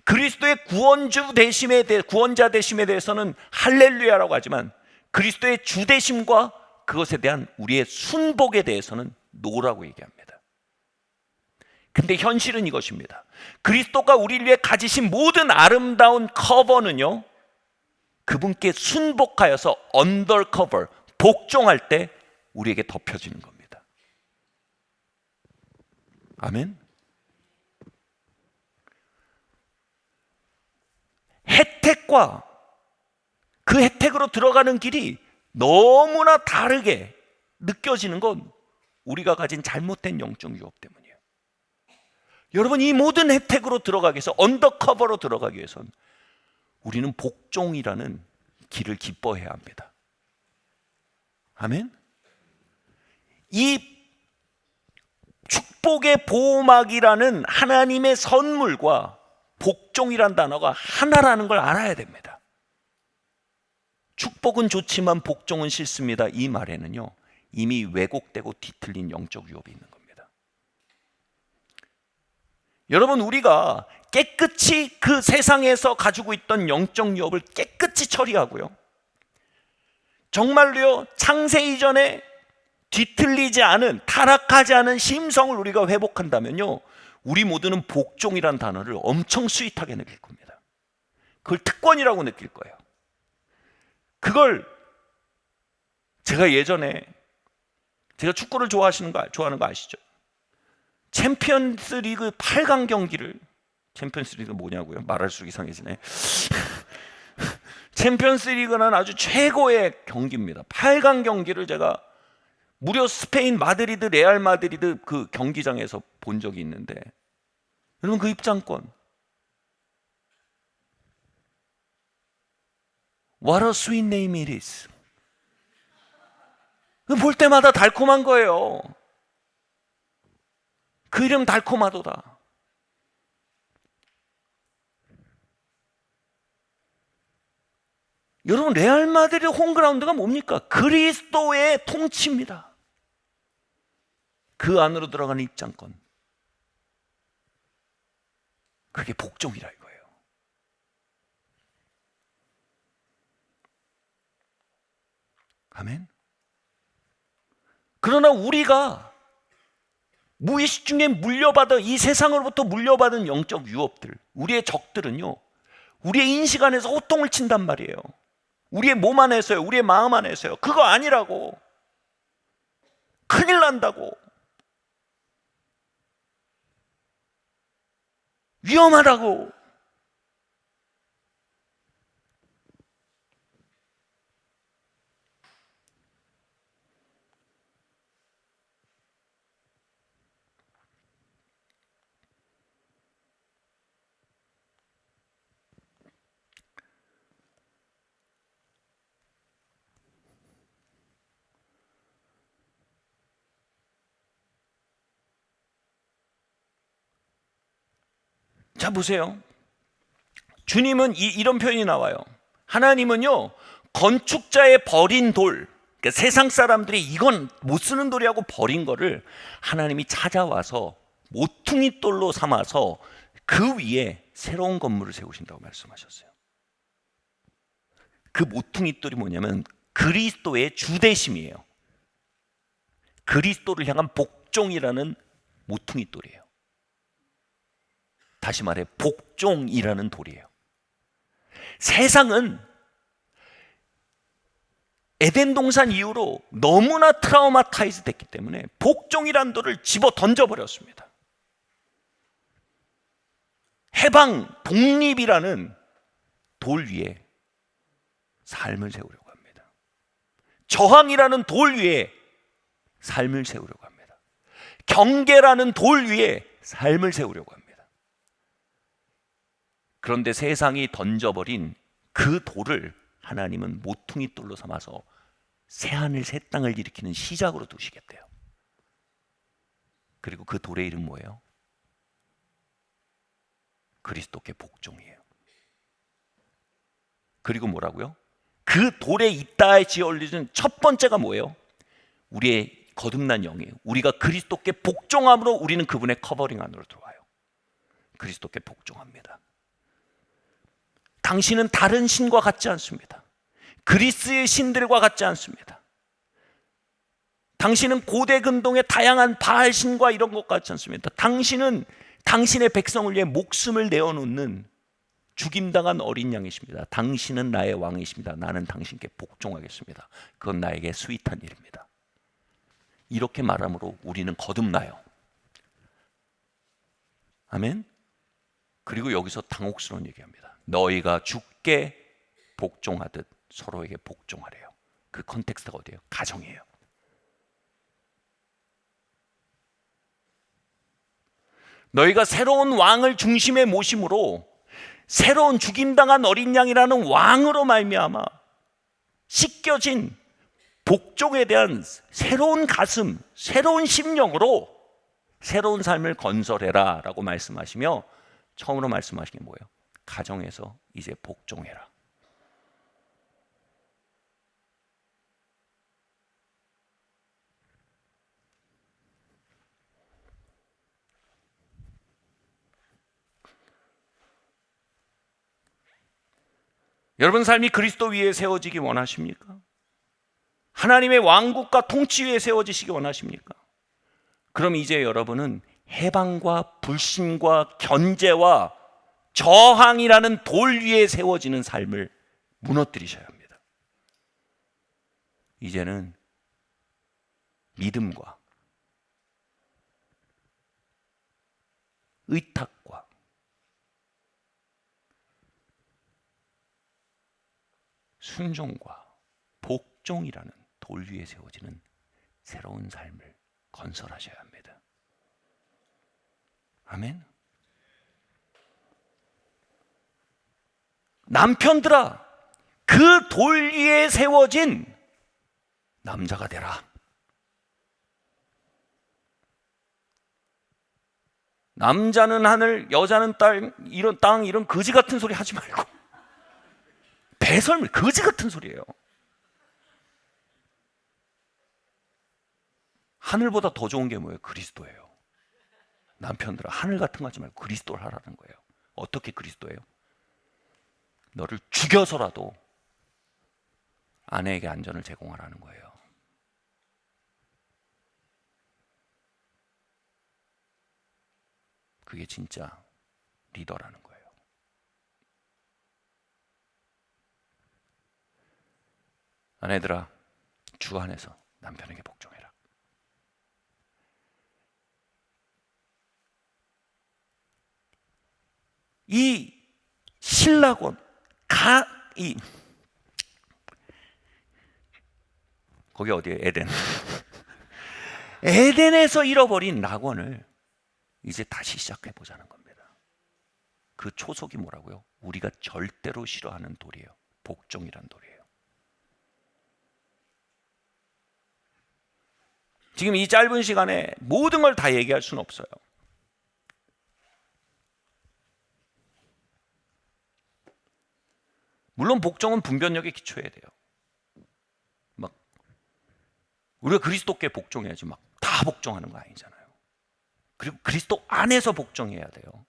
그리스도의 구원자 되심에 대해서는 할렐루야라고 하지만 그리스도의 주 되심과 그것에 대한 우리의 순복에 대해서는 노라고 얘기합니다. 근데 현실은 이것입니다. 그리스도가 우리를 위해 가지신 모든 아름다운 커버는요, 그분께 순복하여서 언더커버, 복종할 때 우리에게 덮여지는 겁니다. 아멘. 혜택과 그 혜택으로 들어가는 길이 너무나 다르게 느껴지는 건 우리가 가진 잘못된 영적 유업 때문이에요. 여러분, 이 모든 혜택으로 들어가기 위해서, 언더커버로 들어가기 위해서는 우리는 복종이라는 길을 기뻐해야 합니다. 아멘. 이 축복의 보호막이라는 하나님의 선물과 복종이란 단어가 하나라는 걸 알아야 됩니다. 축복은 좋지만 복종은 싫습니다, 이 말에는요, 이미 왜곡되고 뒤틀린 영적 유업이 있는 겁니다. 여러분, 우리가 깨끗이 그 세상에서 가지고 있던 영적 유업을 깨끗이 처리하고요, 정말로요, 창세 이전에 뒤틀리지 않은, 타락하지 않은 심성을 우리가 회복한다면요, 우리 모두는 복종이란 단어를 엄청 스윗하게 느낄 겁니다. 그걸 특권이라고 느낄 거예요. 그걸 제가 예전에, 제가 축구를 좋아하는 거 아시죠? 챔피언스 리그 8강 경기를, 챔피언스 리그 뭐냐고요? 말할수록 이상해지네. 챔피언스 리그는 아주 최고의 경기입니다. 8강 경기를 제가 무려 스페인 마드리드, 레알 마드리드 그 경기장에서 본 적이 있는데, 여러분, 그 입장권, What a sweet name it is. 볼 때마다 달콤한 거예요. 그 이름 달콤하도다. 여러분, 레알 마드리드 홈그라운드가 뭡니까? 그리스도의 통치입니다. 그 안으로 들어가는 입장권, 그게 복종이라 이거예요. 아멘. 그러나 우리가 무의식 중에 물려받은, 이 세상으로부터 물려받은 영적 유업들, 우리의 적들은요, 우리의 인식 안에서 호통을 친단 말이에요. 우리의 몸 안에서요, 우리의 마음 안에서요. 그거 아니라고, 큰일 난다고, 위험하다고. 자, 보세요. 주님은 이런 표현이 나와요. 하나님은요, 건축자의 버린 돌, 그러니까 세상 사람들이 이건 못 쓰는 돌이라고 버린 거를 하나님이 찾아와서 모퉁이 돌로 삼아서 그 위에 새로운 건물을 세우신다고 말씀하셨어요. 그 모퉁이 돌이 뭐냐면 그리스도의 주대심이에요. 그리스도를 향한 복종이라는 모퉁이 돌이에요. 다시 말해, 복종이라는 돌이에요. 세상은 에덴 동산 이후로 너무나 트라우마타이즈 됐기 때문에 복종이라는 돌을 집어 던져버렸습니다. 해방, 독립이라는 돌 위에 삶을 세우려고 합니다. 저항이라는 돌 위에 삶을 세우려고 합니다. 경계라는 돌 위에 삶을 세우려고 합니다. 그런데 세상이 던져버린 그 돌을 하나님은 모퉁이 돌로 삼아서 새하늘 새 땅을 일으키는 시작으로 두시겠대요. 그리고 그 돌의 이름 뭐예요? 그리스도께 복종이에요. 그리고 뭐라고요? 그 돌에 있다에 지어 올리는 첫 번째가 뭐예요? 우리의 거듭난 영이에요. 우리가 그리스도께 복종함으로 우리는 그분의 커버링 안으로 들어와요. 그리스도께 복종합니다. 당신은 다른 신과 같지 않습니다. 그리스의 신들과 같지 않습니다. 당신은 고대 근동의 다양한 바알 신과 이런 것 같지 않습니다. 당신은 당신의 백성을 위해 목숨을 내어놓는 죽임당한 어린 양이십니다. 당신은 나의 왕이십니다. 나는 당신께 복종하겠습니다. 그건 나에게 스윗한 일입니다. 이렇게 말함으로 우리는 거듭나요. 아멘. 그리고 여기서 당혹스러운 얘기합니다. 너희가 주께 복종하듯 서로에게 복종하래요. 그 컨텍스트가 어디예요? 가정이에요. 너희가 새로운 왕을 중심에 모심으로 새로운 죽임당한 어린 양이라는 왕으로 말미암아 씻겨진 복종에 대한 새로운 가슴, 새로운 심령으로 새로운 삶을 건설해라 라고 말씀하시며 처음으로 말씀하신 게 뭐예요? 가정에서 이제 복종해라. 여러분 삶이 그리스도 위에 세워지기 원하십니까? 하나님의 왕국과 통치 위에 세워지시기 원하십니까? 그럼 이제 여러분은 해방과 불신과 견제와 저항이라는 돌 위에 세워지는 삶을 무너뜨리셔야 합니다. 이제는 믿음과 의탁과 순종과 복종이라는 돌 위에 세워지는 새로운 삶을 건설하셔야 합니다. 아멘. 남편들아, 그 돌 위에 세워진 남자가 되라. 남자는 하늘, 여자는 땅 이런 거지 같은 소리 하지 말고 배설물 거지 같은 소리예요. 하늘보다 더 좋은 게 뭐예요? 그리스도예요. 남편들아 하늘 같은 거 하지 말고 그리스도를 하라는 거예요. 어떻게 그리스도예요? 너를 죽여서라도 아내에게 안전을 제공하라는 거예요. 그게 진짜 리더라는 거예요. 아내들아 주 안에서 남편에게 복종해라. 이 신라권 거기 어디예요? 에덴. 에덴에서 잃어버린 낙원을 이제 다시 시작해 보자는 겁니다. 그 초석이 뭐라고요? 우리가 절대로 싫어하는 돌이에요. 복종이란 돌이에요. 지금 이 짧은 시간에 모든 걸 다 얘기할 수는 없어요. 물론 복종은 분별력에 기초해야 돼요. 막 우리가 그리스도께 복종해야지 막 다 복종하는 거 아니잖아요. 그리고 그리스도 안에서 복종해야 돼요.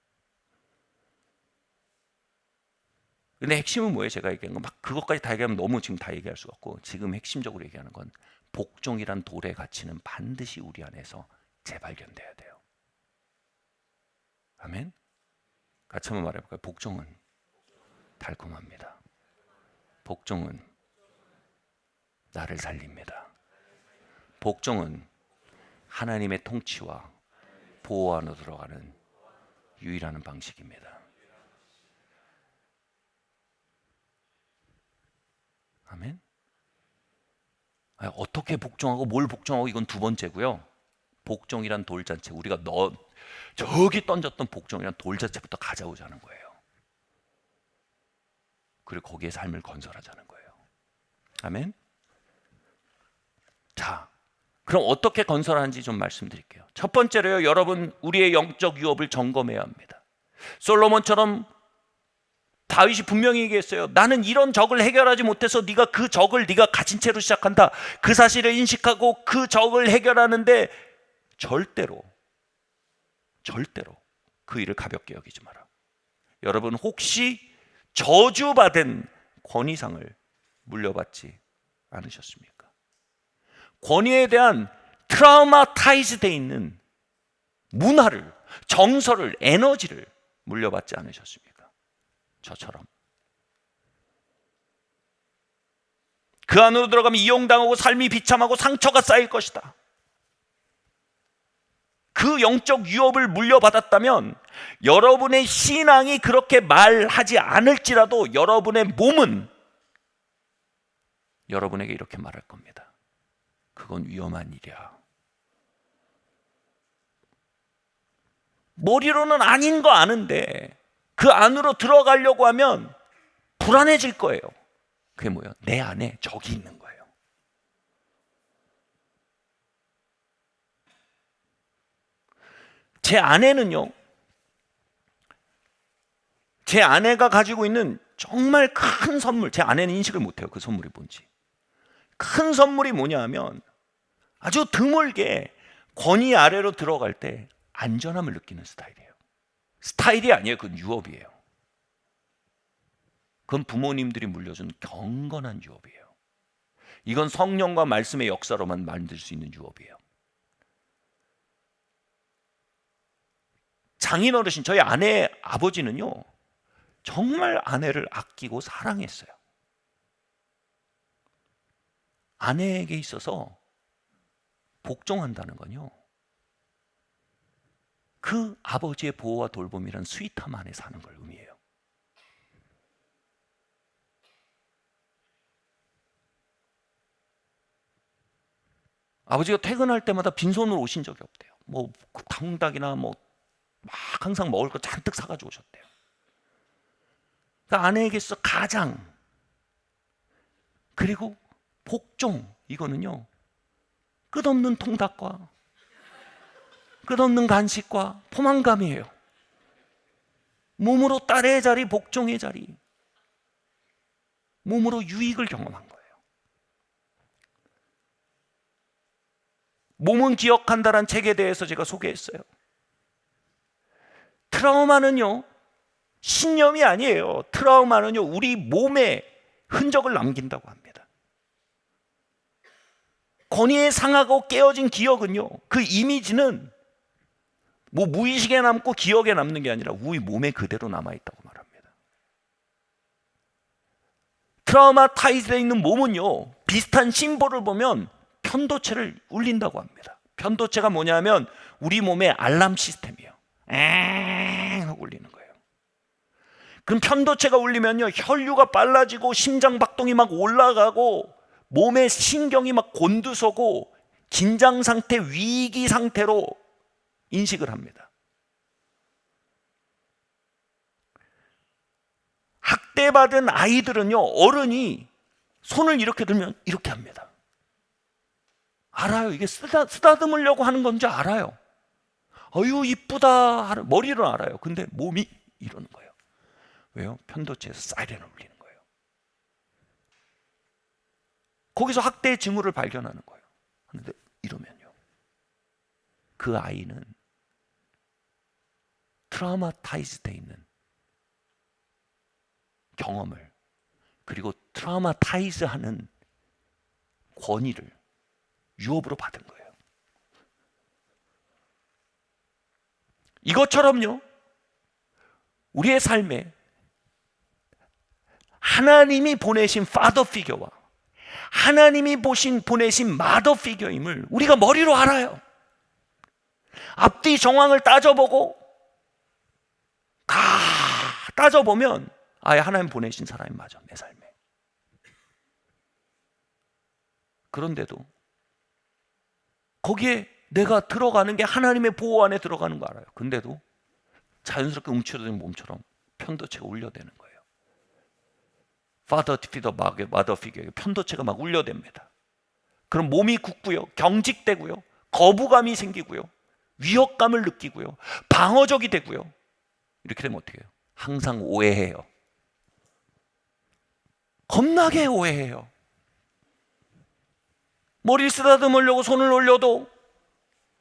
근데 핵심은 뭐예요? 제가 얘기한 건 막 그것까지 다 얘기하면 너무 지금 다 얘기할 수가 없고 지금 핵심적으로 얘기하는 건 복종이란 돌의 가치는 반드시 우리 안에서 재발견돼야 돼요. 아멘? 같이 한번 말해볼까요? 복종은 달콤합니다. 복종은 나를 살립니다. 복종은 하나님의 통치와 보호 안으로 들어가는 유일한 방식입니다. 아멘. 어떻게 복종하고 뭘 복종하고 이건 두 번째고요. 복종이란 돌잔치, 우리가 저기 던졌던 복종이란 돌잔치부터 가져오자는 거예요. 그리고 거기에 삶을 건설하자는 거예요. 아멘. 자, 그럼 어떻게 건설하는지 좀 말씀드릴게요. 첫 번째로요, 여러분, 우리의 영적 유업을 점검해야 합니다. 솔로몬처럼 다윗이 분명히 얘기했어요. 나는 이런 적을 해결하지 못해서 네가 그 적을 네가 가진 채로 시작한다. 그 사실을 인식하고 그 적을 해결하는데 절대로 그 일을 가볍게 여기지 마라. 여러분, 혹시 저주받은 권위상을 물려받지 않으셨습니까? 권위에 대한 트라우마타이즈 돼 있는 문화를, 정서를, 에너지를 물려받지 않으셨습니까? 저처럼. 그 안으로 들어가면 이용당하고 삶이 비참하고 상처가 쌓일 것이다. 그 영적 유업을 물려받았다면 여러분의 신앙이 그렇게 말하지 않을지라도 여러분의 몸은 여러분에게 이렇게 말할 겁니다. 그건 위험한 일이야. 머리로는 아닌 거 아는데 그 안으로 들어가려고 하면 불안해질 거예요. 그게 뭐예요? 내 안에 적이 있는 거예요. 제 아내는요, 제 아내가 가지고 있는 정말 큰 선물, 제 아내는 인식을 못해요. 그 선물이 뭔지. 큰 선물이 뭐냐 하면 아주 드물게 권위 아래로 들어갈 때 안전함을 느끼는 스타일이에요. 스타일이 아니에요. 그건 유업이에요. 그건 부모님들이 물려준 경건한 유업이에요. 이건 성령과 말씀의 역사로만 만들 수 있는 유업이에요. 장인어르신, 저희 아내 아버지는요, 정말 아내를 아끼고 사랑했어요. 아내에게 있어서 복종한다는 건요, 그 아버지의 보호와 돌봄이란 스윗함 안에 사는 걸 의미해요. 아버지가 퇴근할 때마다 빈손으로 오신 적이 없대요. 뭐 당닭이나 뭐 막 항상 먹을 거 잔뜩 사가지고 오셨대요. 그러니까 아내에게서 가장, 그리고 복종, 이거는요, 끝없는 통닭과 끝없는 간식과 포만감이에요. 몸으로 딸의 자리, 복종의 자리, 몸으로 유익을 경험한 거예요. 몸은 기억한다란 책에 대해서 제가 소개했어요. 트라우마는요, 신념이 아니에요. 트라우마는요, 우리 몸에 흔적을 남긴다고 합니다. 권위에 상하고 깨어진 기억은요, 그 이미지는 뭐 무의식에 남고 기억에 남는 게 아니라 우리 몸에 그대로 남아있다고 말합니다. 트라우마타이즈되어 있는 몸은요, 비슷한 심볼을 보면 편도체를 울린다고 합니다. 편도체가 뭐냐면 우리 몸의 알람 시스템이에요. 엥 하고 울리는 거예요. 그럼 편도체가 울리면요, 혈류가 빨라지고 심장 박동이 막 올라가고 몸의 신경이 막 곤두서고 긴장 상태, 위기 상태로 인식을 합니다. 학대받은 아이들은요, 어른이 손을 이렇게 들면 이렇게 합니다. 알아요. 이게 쓰다듬으려고 하는 건지 알아요. 어유 이쁘다, 머리로는 알아요. 근데 몸이 이러는 거예요. 왜요? 편도체에서 사이렌을 울리는 거예요. 거기서 학대의 징후를 발견하는 거예요. 그런데 이러면요, 그 아이는 트라우마타이즈 돼 있는 경험을, 그리고 트라우마타이즈 하는 권위를 유업으로 받은 거예요. 이것처럼요, 우리의 삶에 하나님이 보내신 파더 피겨와 하나님이 보내신 마더 피겨임을 우리가 머리로 알아요. 앞뒤 정황을 따져보고 다 따져보면 아예 하나님 보내신 사람이 맞아, 내 삶에. 그런데도 거기에 내가 들어가는 게 하나님의 보호 안에 들어가는 거 알아요. 근데도 자연스럽게 움츠러든 몸처럼 편도체가 울려대는 거예요. Father figure, mother figure, 편도체가 막 울려댑니다. 그럼 몸이 굳고요, 경직되고요, 거부감이 생기고요, 위협감을 느끼고요, 방어적이 되고요. 이렇게 되면 어떻게 해요? 항상 오해해요. 겁나게 오해해요. 머리를 쓰다듬으려고 손을 올려도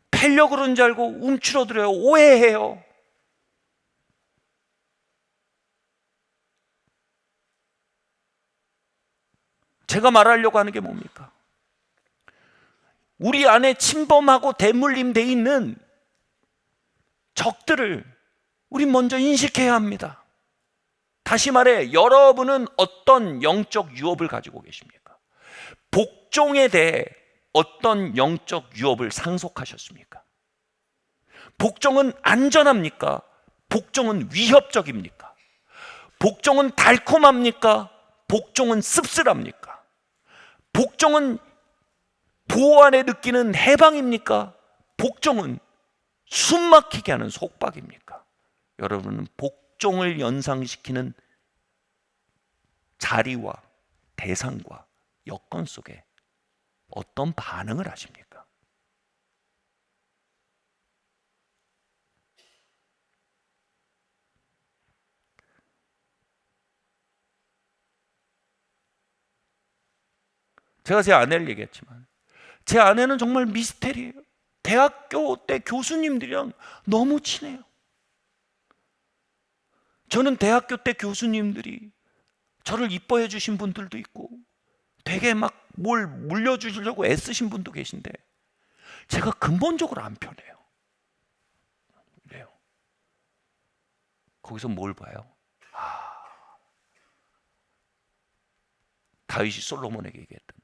패려고 그러는 줄 알고 움츠러들어요. 오해해요. 제가 말하려고 하는 게 뭡니까? 우리 안에 침범하고 대물림되어 있는 적들을 우리 먼저 인식해야 합니다. 다시 말해, 여러분은 어떤 영적 유업을 가지고 계십니까? 복종에 대해 어떤 영적 유업을 상속하셨습니까? 복종은 안전합니까? 복종은 위협적입니까? 복종은 달콤합니까? 복종은 씁쓸합니까? 복종은 보호 안에 느끼는 해방입니까? 복종은 숨막히게 하는 속박입니까? 여러분은 복종을 연상시키는 자리와 대상과 여건 속에 어떤 반응을 하십니까? 제가 제 아내를 얘기했지만 제 아내는 정말 미스테리예요. 대학교 때 교수님들이랑 너무 친해요. 저는 대학교 때 교수님들이 저를 이뻐해 주신 분들도 있고 되게 막 뭘 물려주시려고 애쓰신 분도 계신데 제가 근본적으로 안 편해요. 그래요. 거기서 뭘 봐요? 다윗이 솔로몬에게 얘기했던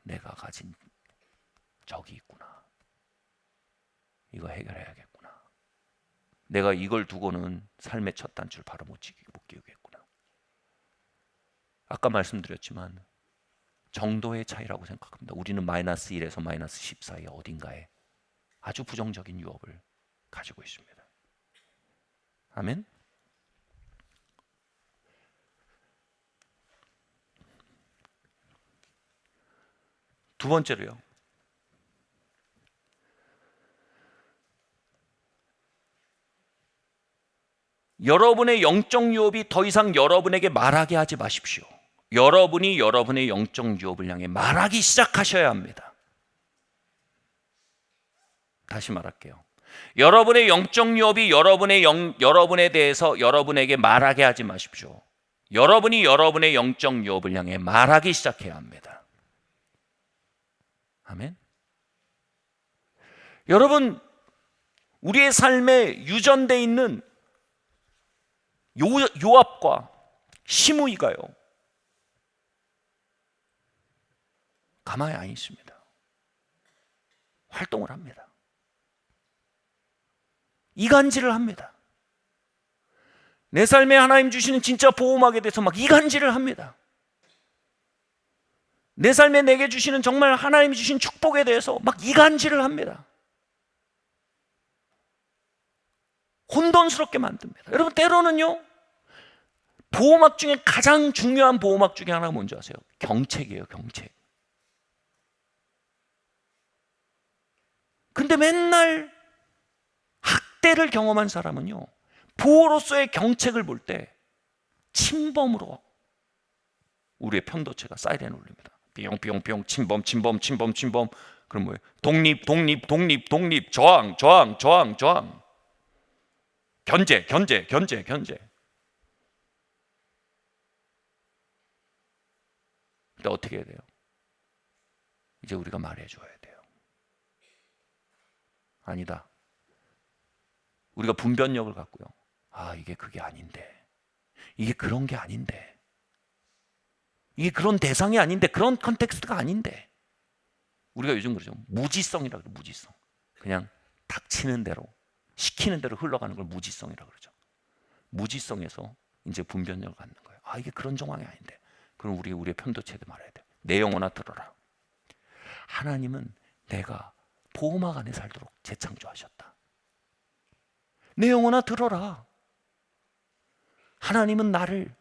내가 가진 적이 있구나. 이거 해결해야겠구나. 내가 이걸 두고는 삶의 첫 단추를 바로 못 끼우겠구나. 아까 말씀드렸지만 정도의 차이라고 생각합니다. 우리는 마이너스 1에서 마이너스 10 사이 어딘가에 아주 부정적인 유업을 가지고 있습니다. 아멘? 두 번째로요. 여러분의 영적 유업이 더 이상 여러분에게 말하게 하지 마십시오. 여러분이 여러분의 영적 유업을 향해 말하기 시작하셔야 합니다. 다시 말할게요. 여러분의 영적 유업이 여러분에 대해서 여러분에게 말하게 하지 마십시오. 여러분이 여러분의 영적 유업을 향해 말하기 시작해야 합니다. 아멘. 여러분, 우리의 삶에 유전되어 있는 요압과 시므이가요, 가만히 안 있습니다. 활동을 합니다. 이간질을 합니다. 내 삶에 하나님 주시는 진짜 보호막에 대해서 막 이간질을 합니다. 내 삶에 내게 주시는 정말 하나님이 주신 축복에 대해서 막 이간질을 합니다. 혼돈스럽게 만듭니다. 여러분, 때로는요, 보호막 중에 가장 중요한 보호막 중에 하나가 뭔지 아세요? 경책이에요, 경책. 근데 맨날 학대를 경험한 사람은요, 보호로서의 경책을 볼 때 침범으로 우리의 편도체가 사이렌 울립니다. 뿅뿅뿅, 침범, 침범, 침범, 침범. 그럼 뭐예요? 독립, 독립, 독립, 독립, 저항, 저항, 저항, 저항. 견제, 견제, 견제, 견제. 근데 어떻게 해야 돼요? 이제 우리가 말해줘야 돼요. 아니다. 우리가 분별력을 갖고요. 이게 그게 아닌데. 이게 그런 게 아닌데. 이게 그런 대상이 아닌데. 그런 컨텍스트가 아닌데. 우리가 요즘 그러죠. 무지성이라고 그래요. 무지성. 그냥 닥치는 대로, 시키는 대로 흘러가는 걸 무지성이라고 그러죠. 무지성에서 이제 분별력을 갖는 거예요. 이게 그런 정황이 아닌데. 그럼 우리의 편도체도 말해야 돼요. 내 영혼아 들어라. 하나님은 내가 보호막 안에 살도록 재창조하셨다. 내 영혼아 들어라. 하나님은 나를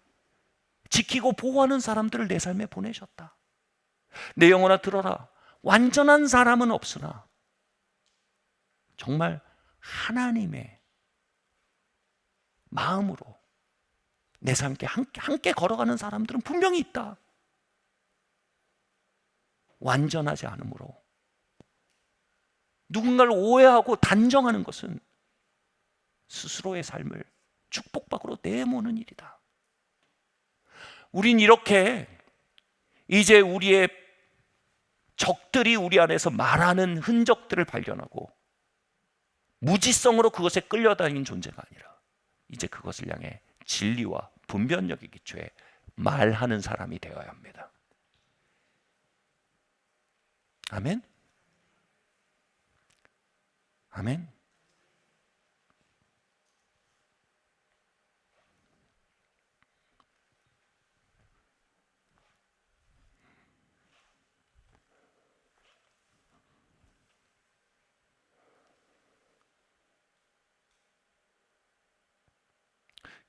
지키고 보호하는 사람들을 내 삶에 보내셨다. 내 영혼아 들어라. 완전한 사람은 없으나 정말 하나님의 마음으로 내 삶께 함께 걸어가는 사람들은 분명히 있다. 완전하지 않으므로 누군가를 오해하고 단정하는 것은 스스로의 삶을 축복 밖으로 내모는 일이다. 우린 이렇게 이제 우리의 적들이 우리 안에서 말하는 흔적들을 발견하고 무지성으로 그것에 끌려다니는 존재가 아니라 이제 그것을 향해 진리와 분별력의 기초에 말하는 사람이 되어야 합니다. 아멘? 아멘?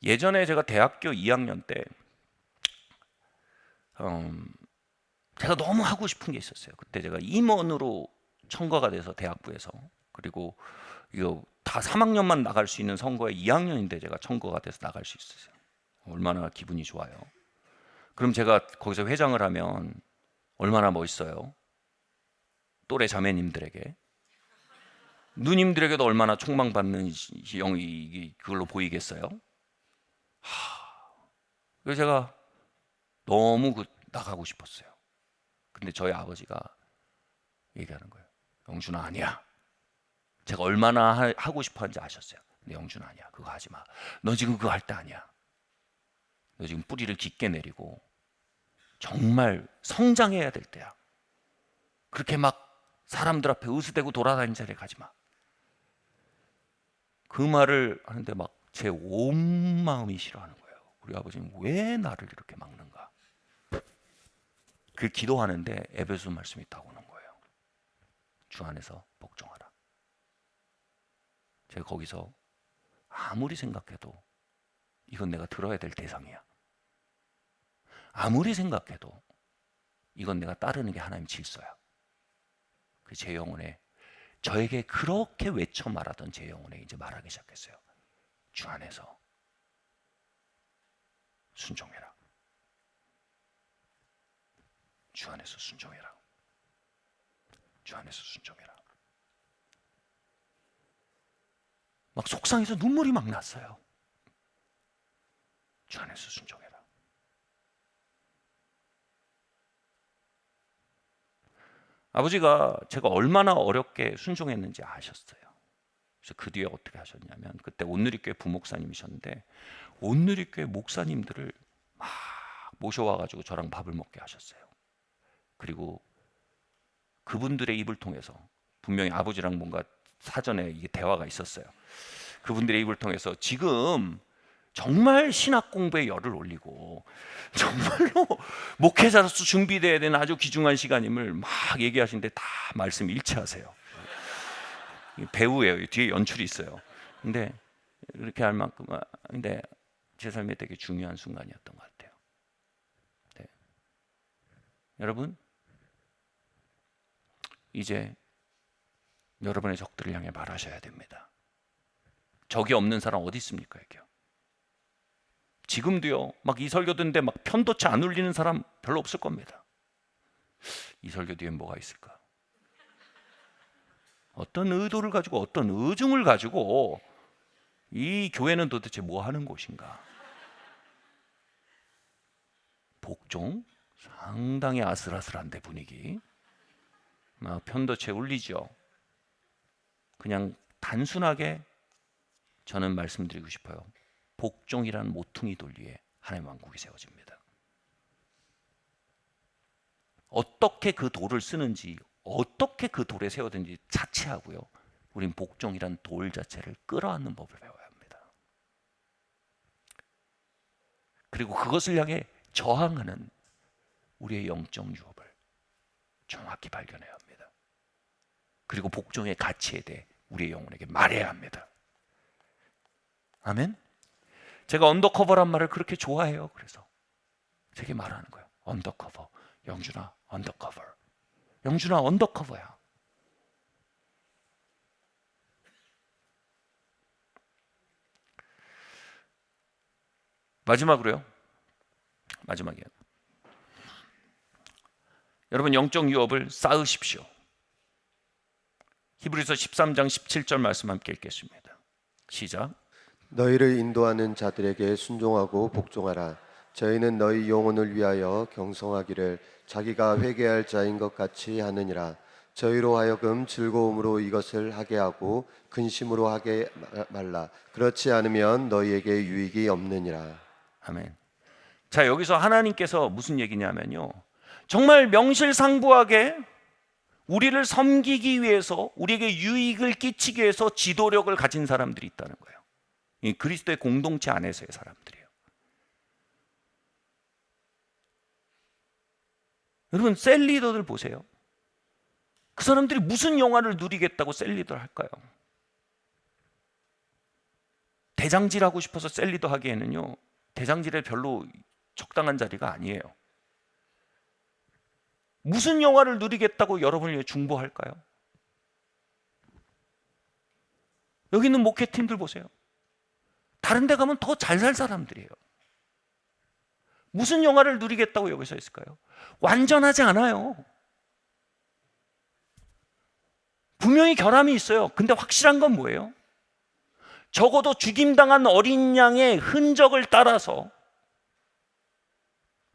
예전에 제가 대학교 2학년 때 제가 너무 하고 싶은 게 있었어요. 그때 제가 임원으로 청과가 돼서 대학부에서, 그리고 이거 다 3학년만 나갈 수 있는 선거에 2학년인데 제가 청과가 돼서 나갈 수 있었어요. 얼마나 기분이 좋아요. 그럼 제가 거기서 회장을 하면 얼마나 멋있어요. 또래 자매님들에게, 누님들에게도 얼마나 촉망받는 영이 그걸로 보이겠어요. 그래서 제가 너무 나가고 싶었어요. 근데 저희 아버지가 얘기하는 거예요. 영준아 아니야. 제가 얼마나 하고 싶어 하는지 아셨어요. 근데 영준아 아니야. 그거 하지 마. 너 지금 그거 할 때 아니야. 너 지금 뿌리를 깊게 내리고 정말 성장해야 될 때야. 그렇게 막 사람들 앞에 으스대고 돌아다니는 자리에 가지 마. 그 말을 하는데 막 제 온 마음이 싫어하는 거예요. 우리 아버지는 왜 나를 이렇게 막는가. 그 기도하는데 에베소 말씀이 딱 오는 거예요. 주 안에서 복종하라. 제가 거기서 아무리 생각해도 이건 내가 들어야 될 대상이야. 아무리 생각해도 이건 내가 따르는 게 하나님 질서야. 그 제 영혼에, 저에게 그렇게 외쳐 말하던 제 영혼에 이제 말하기 시작했어요. 주 안에서 순종해라. 주 안에서 순종해라. 주 안에서 순종해라. 막 속상해서 눈물이 막 났어요. 주 안에서 순종해라. 아버지가 제가 얼마나 어렵게 순종했는지 아셨어요. 그래서 그 뒤에 어떻게 하셨냐면, 그때 온누리교회 부목사님이셨는데 온누리교회 목사님들을 막 모셔와가지고 저랑 밥을 먹게 하셨어요. 그리고 그분들의 입을 통해서, 분명히 아버지랑 뭔가 사전에 이게 대화가 있었어요. 그분들의 입을 통해서 지금 정말 신학 공부에 열을 올리고 정말로 목회자로서 준비되어야 되는 아주 귀중한 시간임을 막 얘기하시는데 다 말씀 일치하세요. 배우예요. 뒤에 연출이 있어요. 근데 이렇게 할 만큼, 근데 제 삶에 되게 중요한 순간이었던 것 같아요. 네. 여러분, 이제 여러분의 적들을 향해 말하셔야 됩니다. 적이 없는 사람 어디 있습니까? 여기요. 지금도요, 막 이 설교 듣는데 막 편도체 안 울리는 사람 별로 없을 겁니다. 이 설교 뒤에 뭐가 있을까? 어떤 의도를 가지고, 어떤 의중을 가지고 이 교회는 도대체 뭐 하는 곳인가? 복종? 상당히 아슬아슬한데 분위기. 막 편도체 울리죠. 그냥 단순하게 저는 말씀드리고 싶어요. 복종이라는 모퉁이 돌 위에 하나님의 왕국이 세워집니다. 어떻게 그 돌을 쓰는지, 어떻게 그 돌에 세워든지 자체하고요, 우린 복종이란 돌 자체를 끌어안는 법을 배워야 합니다. 그리고 그것을 향해 저항하는 우리의 영적 유업을 정확히 발견해야 합니다. 그리고 복종의 가치에 대해 우리의 영혼에게 말해야 합니다. 아멘. 제가 언더커버란 말을 그렇게 좋아해요. 그래서 제게 말하는 거예요. 언더커버. 영준아, 언더커버. 영준아, 언더커버야. 마지막으로요. 마지막이에요. 여러분, 영적 유업을 쌓으십시오. 히브리서 13장 17절 말씀 함께 읽겠습니다. 시작. 너희를 인도하는 자들에게 순종하고 복종하라. 저희는 너희 영혼을 위하여 경성하기를 자기가 회개할 자인 것 같이 하느니라. 저희로 하여금 즐거움으로 이것을 하게 하고 근심으로 하게 말라. 그렇지 않으면 너희에게 유익이 없느니라. 아멘. 자, 여기서 하나님께서 무슨 얘기냐면요, 정말 명실상부하게 우리를 섬기기 위해서, 우리에게 유익을 끼치기 위해서 지도력을 가진 사람들이 있다는 거예요. 이 그리스도의 공동체 안에서의 사람들이에요. 여러분, 셀 리더들 보세요. 그 사람들이 무슨 영화를 누리겠다고 셀 리더를 할까요? 대장질 하고 싶어서 셀 리더 하기에는요, 대장질에 별로 적당한 자리가 아니에요. 무슨 영화를 누리겠다고 여러분을 위해 중보할까요? 여기 있는 목회팀들 보세요. 다른 데 가면 더 잘 살 사람들이에요. 무슨 영화를 누리겠다고 여기서 있을까요? 완전하지 않아요. 분명히 결함이 있어요. 근데 확실한 건 뭐예요? 적어도 죽임당한 어린 양의 흔적을 따라서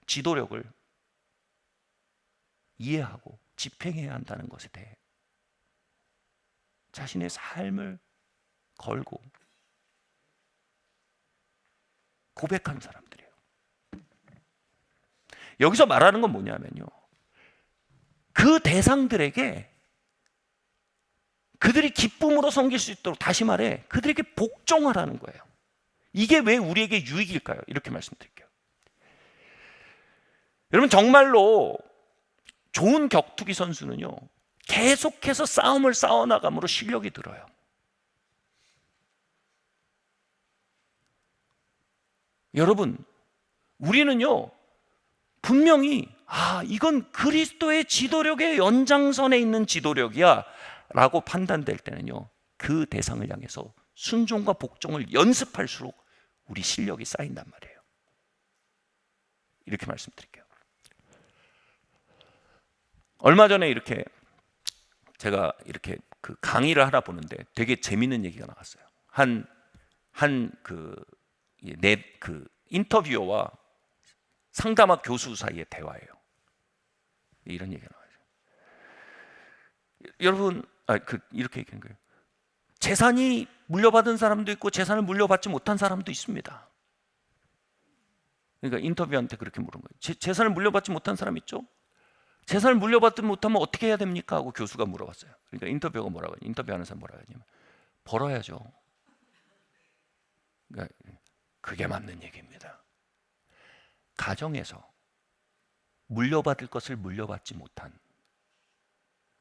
지도력을 이해하고 집행해야 한다는 것에 대해 자신의 삶을 걸고 고백한 사람들이에요. 여기서 말하는 건 뭐냐면요, 그 대상들에게 그들이 기쁨으로 섬길 수 있도록, 다시 말해 그들에게 복종하라는 거예요. 이게 왜 우리에게 유익일까요? 이렇게 말씀드릴게요. 여러분, 정말로 좋은 격투기 선수는요, 계속해서 싸움을 싸워나감으로 실력이 들어요. 여러분, 우리는요 분명히 이건 그리스도의 지도력의 연장선에 있는 지도력이야 라고 판단될 때는요, 그 대상을 향해서 순종과 복종을 연습할수록 우리 실력이 쌓인단 말이에요. 이렇게 말씀드릴게요. 얼마 전에 이렇게 제가 이렇게 그 강의를 하나 보는데 되게 재밌는 얘기가 나왔어요. 그 인터뷰어와 상담학 교수 사이의 대화예요. 이런 얘기가 나와요. 여러분, 이렇게 얘기하는 거예요. 재산이 물려받은 사람도 있고 재산을 물려받지 못한 사람도 있습니다. 그러니까 인터뷰한테 그렇게 물은 거예요. 재산을 물려받지 못한 사람 있죠? 재산을 물려받지 못하면 어떻게 해야 됩니까? 하고 교수가 물어봤어요. 그러니까 인터뷰어가 뭐라고 하냐? 인터뷰하는 사람 뭐라고 하냐면 벌어야죠. 그러니까 그게 맞는 얘기입니다. 가정에서 물려받을 것을 물려받지 못한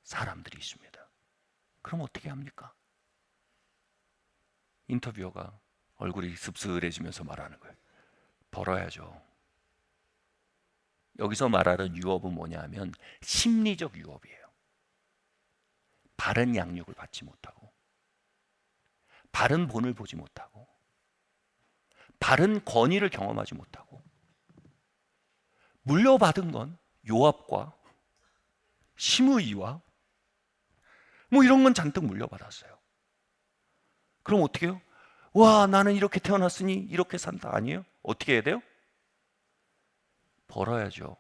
사람들이 있습니다. 그럼 어떻게 합니까? 인터뷰어가 얼굴이 씁쓸해지면서 말하는 거예요. 벌어야죠. 여기서 말하는 유업은 뭐냐 하면 심리적 유업이에요. 바른 양육을 받지 못하고, 바른 본을 보지 못하고, 바른 권위를 경험하지 못하고, 물려받은 건 요압과 시므이와 뭐 이런 건 잔뜩 물려받았어요. 그럼 어떻게 해요? 와, 나는 이렇게 태어났으니 이렇게 산다. 아니에요? 어떻게 해야 돼요? 벌어야죠.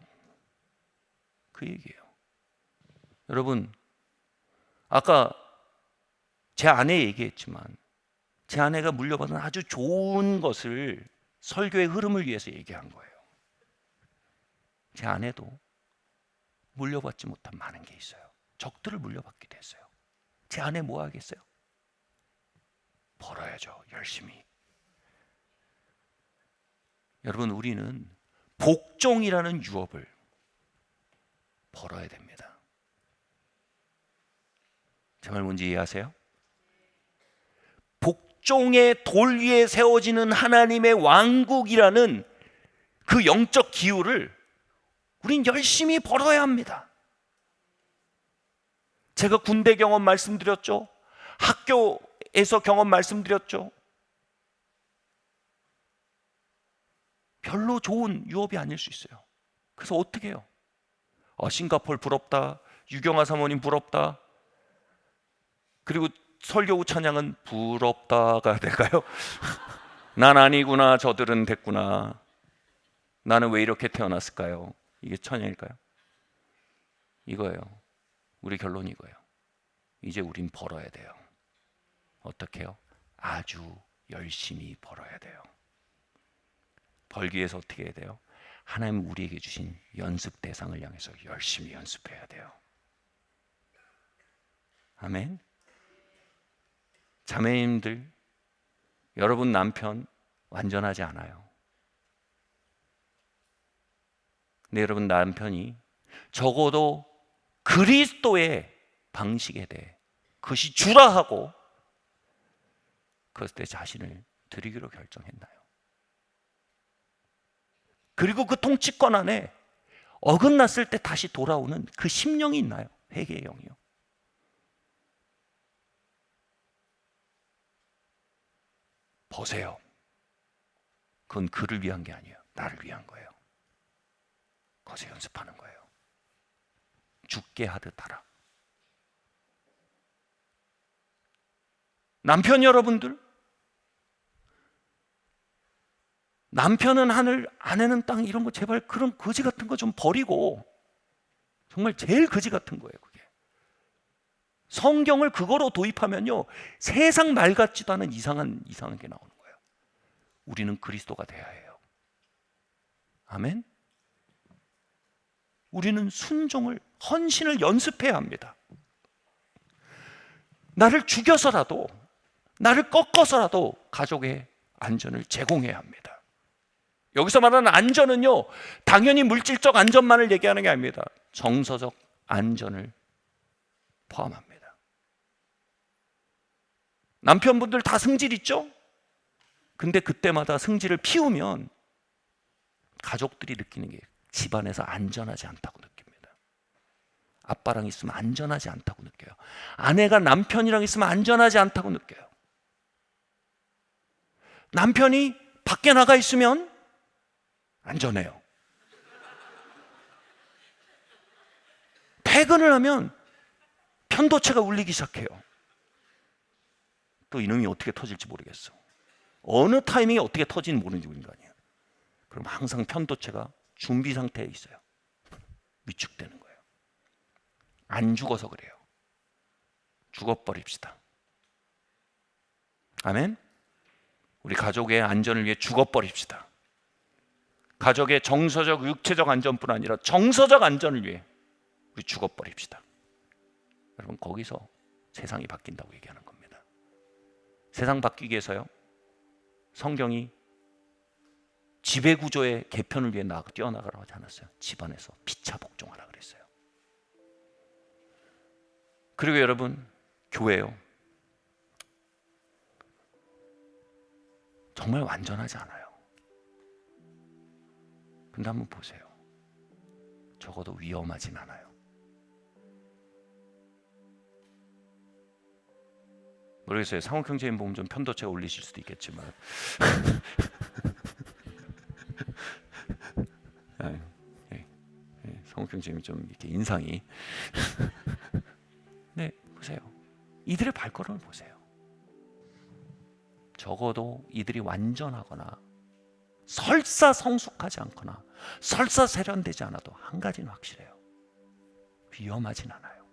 그 얘기예요. 여러분, 아까 제 아내 얘기했지만 제 아내가 물려받은 아주 좋은 것을 설교의 흐름을 위해서 얘기한 거예요. 제 아내도 물려받지 못한 많은 게 있어요. 적들을 물려받기도 했어요. 제 아내 뭐 하겠어요? 벌어야죠. 열심히. 여러분, 우리는 복종이라는 유업을 벌어야 됩니다. 제 말 뭔지 이해하세요? 복종의 돌 위에 세워지는 하나님의 왕국이라는 그 영적 기후를 우린 열심히 벌어야 합니다. 제가 군대 경험 말씀드렸죠. 학교에서 경험 말씀드렸죠. 별로 좋은 유업이 아닐 수 있어요. 그래서 어떻게 해요? 싱가포르 부럽다, 유경아 사모님 부럽다, 그리고 설교우 찬양은 부럽다가 될까요? 난 아니구나, 저들은 됐구나, 나는 왜 이렇게 태어났을까요? 이게 찬양일까요? 이거예요. 우리 결론이 이거예요. 이제 우린 벌어야 돼요. 어떻게 해요? 아주 열심히 벌어야 돼요. 벌기 위해서 어떻게 해야 돼요? 하나님 우리에게 주신 연습 대상을 향해서 열심히 연습해야 돼요. 아멘. 자매님들, 여러분 남편 완전하지 않아요. 근데 여러분 남편이 적어도 그리스도의 방식에 대해 그것이 주라 하고 그것에 대해 자신을 드리기로 결정했나요? 그리고 그 통치권 안에 어긋났을 때 다시 돌아오는 그 심령이 있나요? 회개의 영이요. 보세요. 그건 그를 위한 게 아니에요. 나를 위한 거예요. 거기서 연습하는 거예요. 죽게 하듯 하라. 남편 여러분들, 남편은 하늘, 아내는 땅, 이런 거 제발 그런 거지 같은 거 좀 버리고, 정말 제일 거지 같은 거예요. 그게 성경을 그거로 도입하면요, 세상 말 같지도 않은 이상한 게 나오는 거예요. 우리는 그리스도가 돼야 해요. 아멘. 우리는 순종을, 헌신을 연습해야 합니다. 나를 죽여서라도, 나를 꺾어서라도 가족의 안전을 제공해야 합니다. 여기서 말하는 안전은요, 당연히 물질적 안전만을 얘기하는 게 아닙니다. 정서적 안전을 포함합니다. 남편분들 다 승질 있죠? 근데 그때마다 승질을 피우면 가족들이 느끼는 게 집안에서 안전하지 않다고 느낍니다. 아빠랑 있으면 안전하지 않다고 느껴요. 아내가 남편이랑 있으면 안전하지 않다고 느껴요. 남편이 밖에 나가 있으면 안전해요. 퇴근을 하면 편도체가 울리기 시작해요. 또 이놈이 어떻게 터질지 모르겠어. 어느 타이밍에 어떻게 터지는지 모르는 인간이에요. 그럼 항상 편도체가 준비 상태에 있어요. 위축되는 거예요. 안 죽어서 그래요. 죽어버립시다. 아멘. 우리 가족의 안전을 위해 죽어버립시다. 가족의 정서적, 육체적 안전뿐 아니라 정서적 안전을 위해 우리 죽어버립시다. 여러분, 거기서 세상이 바뀐다고 얘기하는 겁니다. 세상 바뀌기 위해서요, 성경이 지배구조의 개편을 위해 뛰어나가라고 하지 않았어요. 집안에서 피차 복종하라 그랬어요. 그리고 여러분, 교회요, 정말 완전하지 않아요. 근데 한번 보세요. 적어도 위험하진 않아요. 모르겠어요. 상호경제인 보면 좀 편도체가 올리실 수도 있겠지만 상호경제님이 좀 이렇게 인상이 네, 보세요. 이들의 발걸음을 보세요. 적어도 이들이 완전하거나 설사 성숙하지 않거나 설사 세련되지 않아도 한 가지는 확실해요. 위험하진 않아요.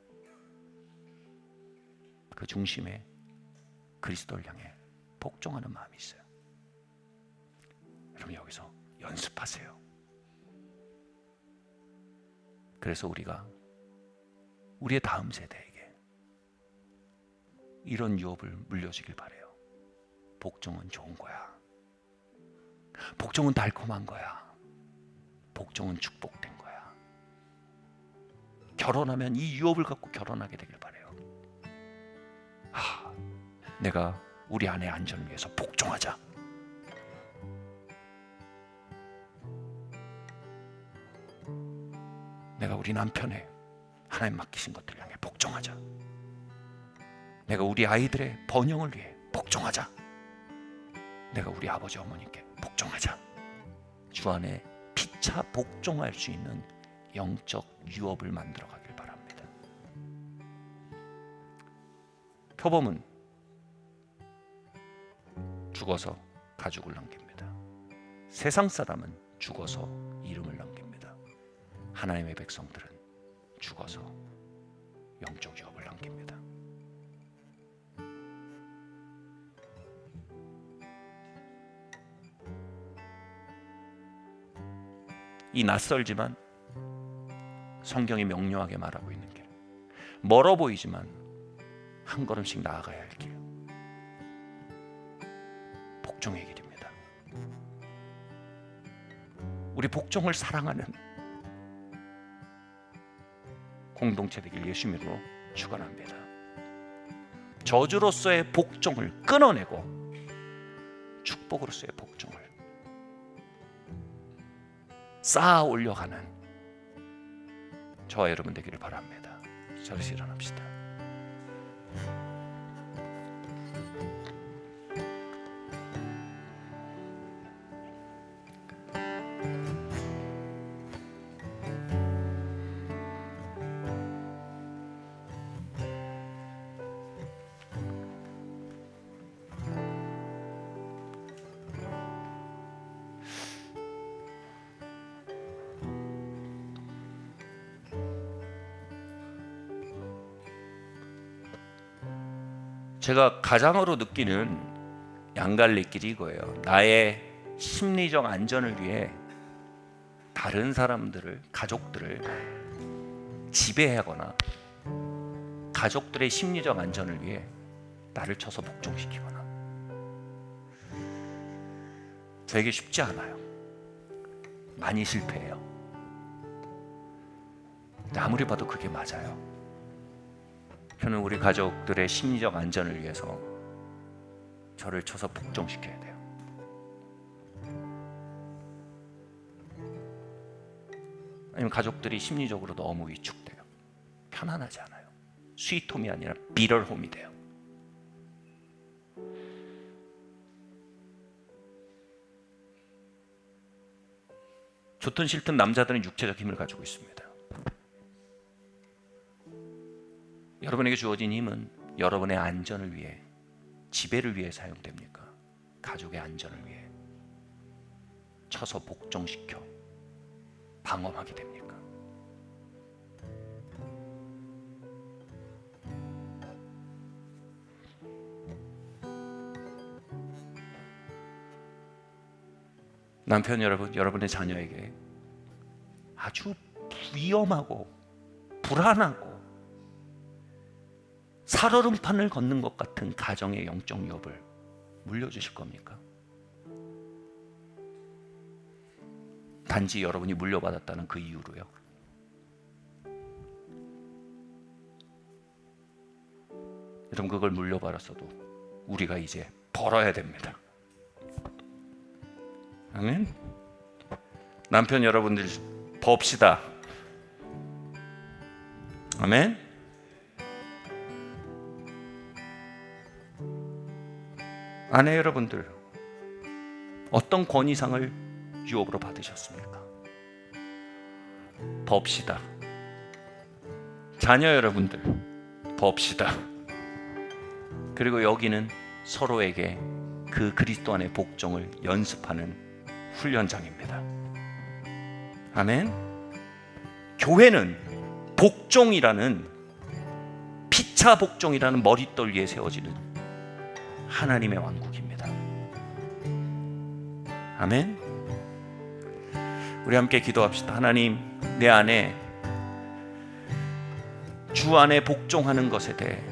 그 중심에 그리스도를 향해 복종하는 마음이 있어요. 여러분, 여기서 연습하세요. 그래서 우리가 우리의 다음 세대에게 이런 유업을 물려주길 바래요. 복종은 좋은 거야. 복종은 달콤한 거야. 복종은 축복된 거야. 결혼하면 이 유업을 갖고 결혼하게 되길 바래요. 내가 우리 아내의 안전을 위해서 복종하자. 내가 우리 남편의 하나님 맡기신 것들 향해 복종하자. 내가 우리 아이들의 번영을 위해 복종하자. 내가 우리 아버지 어머니께 복종하자. 주 안에 피차 복종할 수 있는 영적 유업을 만들어 가길 바랍니다. 표범은 죽어서 가죽을 남깁니다. 세상 사람은 죽어서 이름을 남깁니다. 하나님의 백성들은 죽어서 영적 유업을 남깁니다. 이 낯설지만 성경이 명료하게 말하고 있는 길, 멀어 보이지만 한 걸음씩 나아가야 할 길, 복종의 길입니다. 우리 복종을 사랑하는 공동체 되길 예수님으로 축원합니다. 저주로서의 복종을 끊어내고 축복으로서의 복종을 쌓아 올려가는 저와 여러분 되기를 바랍니다. 자리에서 일어납시다. 제가 가장으로 느끼는 양갈래길이 이거예요. 나의 심리적 안전을 위해 다른 사람들을, 가족들을 지배하거나 가족들의 심리적 안전을 위해 나를 쳐서 복종시키거나. 저에게 쉽지 않아요. 많이 실패해요. 근데 아무리 봐도 그게 맞아요. 저는 우리 가족들의 심리적 안전을 위해서 저를 쳐서 복종시켜야 돼요. 아니면 가족들이 심리적으로 너무 위축돼요. 편안하지 않아요. 스위트홈이 아니라 비럴홈이 돼요. 좋든 싫든 남자들은 육체적 힘을 가지고 있습니다. 여러분에게 주어진 힘은 여러분의 안전을 위해, 지배를 위해 사용됩니까? 가족의 안전을 위해 쳐서 복종시켜 방어하게 됩니까? 남편 여러분, 여러분의 자녀에게 아주 위험하고 불안하고 살얼음판을 걷는 것 같은 가정의 영적 유업을 물려주실 겁니까? 단지 여러분이 물려받았다는 그 이유로요? 여러분, 그걸 물려받았어도 우리가 이제 벌어야 됩니다. 아멘. 남편 여러분들 법시다. 아멘. 아내 여러분들 어떤 권위상을 유업으로 받으셨습니까? 법시다. 자녀 여러분들 법시다. 그리고 여기는 서로에게 그 그리스도 안의 복종을 연습하는 훈련장입니다. 아멘. 교회는 복종이라는, 피차 복종이라는 머릿돌 위에 세워지는 하나님의 왕국입니다. 아멘. 우리 함께 기도합시다. 하나님, 내 안에, 주 안에 복종하는 것에 대해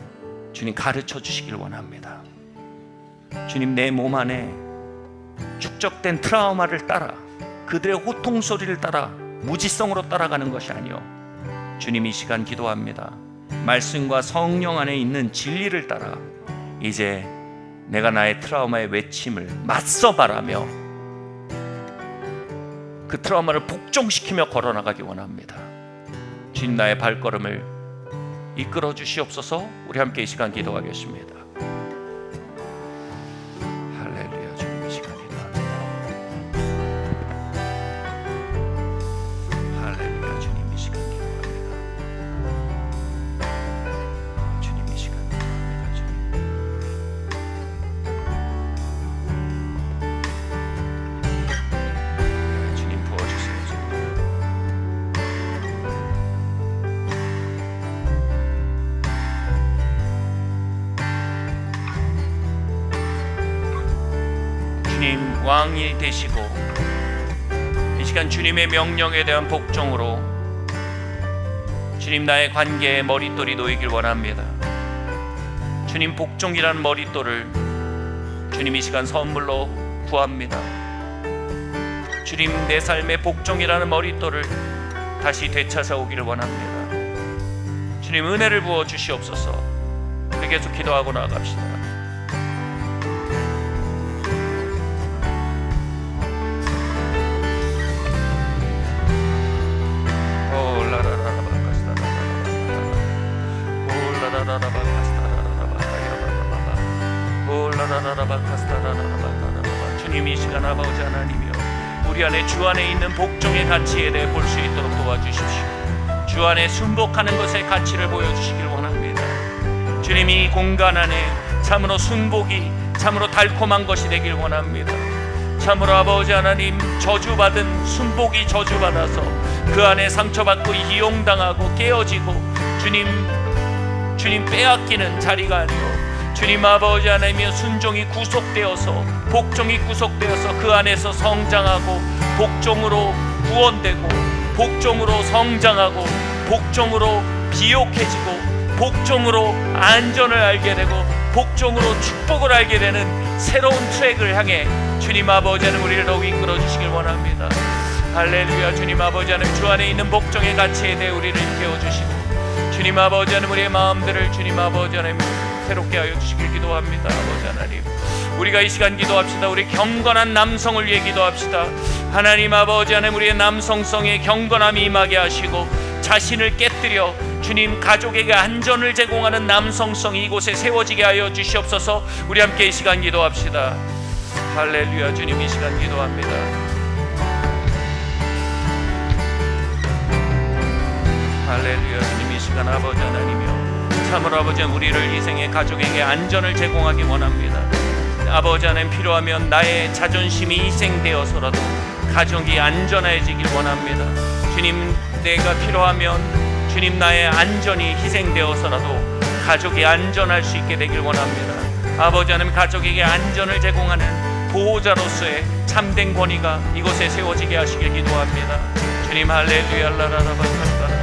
주님 가르쳐 주시길 원합니다. 주님, 내 몸 안에 축적된 트라우마를 따라, 그들의 호통 소리를 따라 무지성으로 따라가는 것이 아니요, 주님, 이 시간 기도합니다. 말씀과 성령 안에 있는 진리를 따라 이제 내가 나의 트라우마의 외침을 맞서 말하며 그 트라우마를 복종시키며 걸어나가기 원합니다. 주님, 나의 발걸음을 이끌어 주시옵소서. 우리 함께 이 시간 기도하겠습니다. 할렐루야. 주님, 이 시간 기도합니다. 할렐루야. 주님, 이 시간 기도합니다. 주님, 이 시간 기도합니다. 주님, 부어주세요. 주님, 왕이 되시고 이 시간 주님의 명령에 대한 복종으로 주님, 나의 관계에 머릿돌이 놓이길 원합니다. 주님, 복종이라는 머릿돌을 주님 이 시간 선물로 구합니다. 주님, 내 삶의 복종이라는 머릿돌을 다시 되찾아오기를 원합니다. 주님, 은혜를 부어 주시옵소서. 우리 계속 기도하고 나아갑시다. 주님, 이 시간 아버지 하나님이여, 우리 안에 주 안에 있는 복종의 가치에 대해 볼 수 있도록 도와주십시오. 주 안에 순복하는 것의 가치를 보여주시길 원합니다. 주님, 이 공간 안에 참으로 순복이 참으로 달콤한 것이 되길 원합니다. 참으로 아버지 하나님, 저주받은 순복이 저주받아서 그 안에 상처받고 이용당하고 깨어지고 주님 빼앗기는 자리가 아니오, 주님 아버지 하나님의 순종이 구속되어서 복종이 구속되어서 그 안에서 성장하고 복종으로 구원되고 복종으로 성장하고 복종으로 비옥해지고 복종으로 안전을 알게 되고 복종으로 축복을 알게 되는 새로운 트랙을 향해 주님 아버지 하나님 우리를 더욱 이끌어 주시길 원합니다. 할렐루야. 주님 아버지 하나님, 주 안에 있는 복종의 가치에 대해 우리를 일깨워 주시고 주님 아버지 하나님, 우리의 마음들을 주님 아버지 하나님 새롭게 하여 주시길 기도합니다. 아버지 하나님, 우리가 이 시간 기도합시다. 우리 경건한 남성을 위해 기도합시다. 하나님 아버지 하나님, 우리의 남성성에 경건함이 임하게 하시고 자신을 깨뜨려 주님 가족에게 안전을 제공하는 남성성이 이곳에 세워지게 하여 주시옵소서. 우리 함께 이 시간 기도합시다. 할렐루야. 주님, 이 시간 기도합니다. 할렐루야. 주님, 이 시간 아버지 하나님이여, 참으로 아버지 우리를 희생해 가족에게 안전을 제공하기 원합니다. 아버지 하나님, 필요하면 나의 자존심이 희생되어서라도 가족이 안전해지길 원합니다. 주님, 내가 필요하면 주님 나의 안전이 희생되어서라도 가족이 안전할 수 있게 되길 원합니다. 아버지 하나님, 가족에게 안전을 제공하는 보호자로서의 참된 권위가 이곳에 세워지게 하시길 기도합니다. 주님, 할렐루야.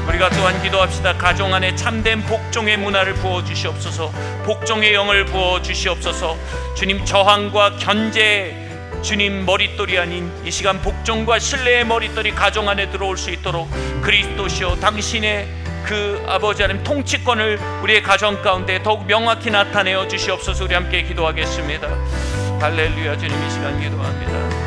우리가 또한 기도합시다. 가정 안에 참된 복종의 문화를 부어주시옵소서. 복종의 영을 부어주시옵소서. 주님, 저항과 견제 주님 머릿돌이 아닌 이 시간 복종과 신뢰의 머릿돌이 가정 안에 들어올 수 있도록 그리스도시여 당신의 그 아버지 하나님 통치권을 우리의 가정 가운데 더욱 명확히 나타내어 주시옵소서. 우리 함께 기도하겠습니다. 할렐루야. 주님, 이 시간 기도합니다.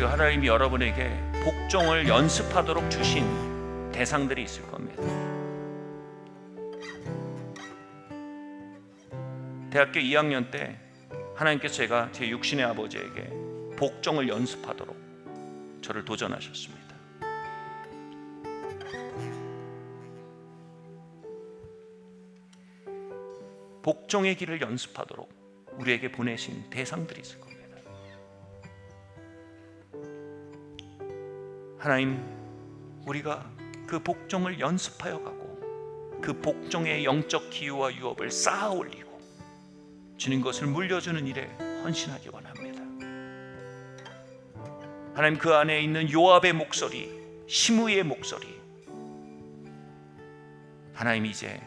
하나님이 여러분에게 복종을 연습하도록 주신 대상들이 있을 겁니다. 대학교 2학년 때 하나님께서 제가 제 육신의 아버지에게 복종을 연습하도록 저를 도전하셨습니다. 복종의 길을 연습하도록 우리에게 보내신 대상들이 있을 겁니다. 하나님, 우리가 그 복종을 연습하여 가고 그 복종의 영적 기후와 유업을 쌓아 올리고 주님 것을 물려주는 일에 헌신하기 원합니다. 하나님, 그 안에 있는 요압의 목소리, 시므이의 목소리, 하나님, 이제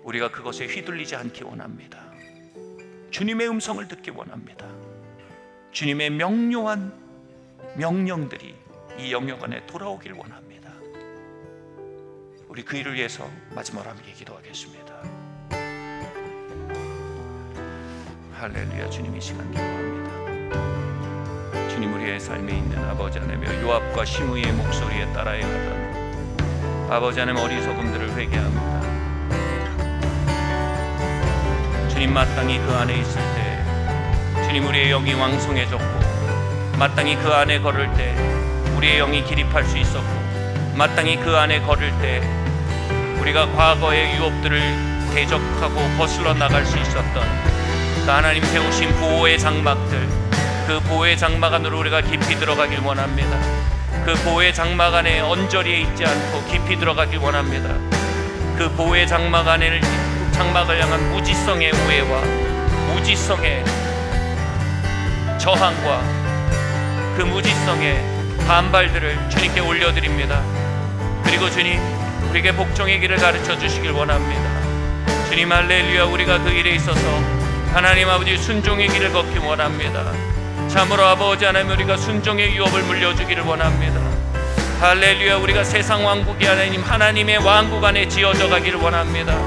우리가 그것에 휘둘리지 않기 원합니다. 주님의 음성을 듣기 원합니다. 주님의 명료한 명령들이 이 영역 안에 돌아오길 원합니다. 우리 그 일을 위해서 마지막으로 함께 기도하겠습니다. 할렐루야. 주님, 이 시간 기도합니다. 주님, 우리의 삶에 있는 아버지 하나님의 요압과 시므이의 목소리에 따라야 하던 아버지 하나님의 어리석음들을 회개합니다. 주님, 마땅히 그 안에 있을 때 주님, 우리의 영이 왕성해졌고 마땅히 그 안에 걸을 때 우리의 영이 기립할 수 있었고 마땅히 그 안에 걸을 때 우리가 과거의 유업들을 대적하고 거슬러 나갈 수 있었던 그 하나님 세우신 보호의 장막들, 그 보호의 장막 안으로 우리가 깊이 들어가길 원합니다. 그 보호의 장막 안에 언저리에 있지 않고 깊이 들어가길 원합니다. 그 보호의 장막 안에 장막을 향한 무지성의 우애와 무지성의 저항과 그 무지성의 반발들을 주님께 올려드립니다. 그리고 주님, 우리에게 복종의 길을 가르쳐 주시길 원합니다. 주님, 할렐루야. 우리가 그 일에 있어서 하나님 아버지 순종의 길을 걷기 원합니다. 참으로 아버지 하나님, 우리가 순종의 유업을 물려주기를 원합니다. 할렐루야. 우리가 세상 왕국이 아닌 하나님의 왕국 안에 지어져 가기를 원합니다.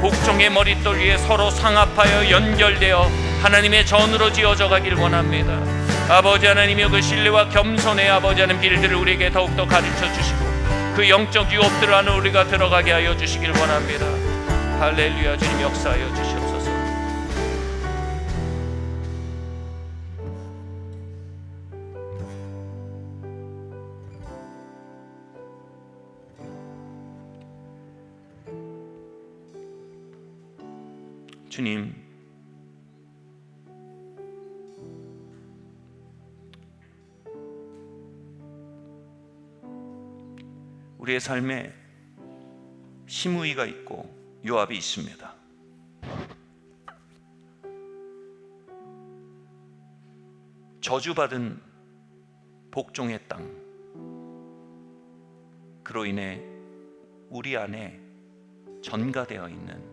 복종의 머릿돌 위에 서로 상합하여 연결되어 하나님의 전으로 지어져 가기를 원합니다. 아버지 하나님이여, 그 신뢰와 겸손의 아버지 하나님 길들을 우리에게 더욱더 가르쳐 주시고 그 영적 유업들 안에 우리가 들어가게 하여 주시길 원합니다. 할렐루야. 주님, 역사하여 주시옵소서. 주님, 우리의 삶에 시므이가 있고 요압이 있습니다. 저주받은 복종의 땅, 그로 인해 우리 안에 전가되어 있는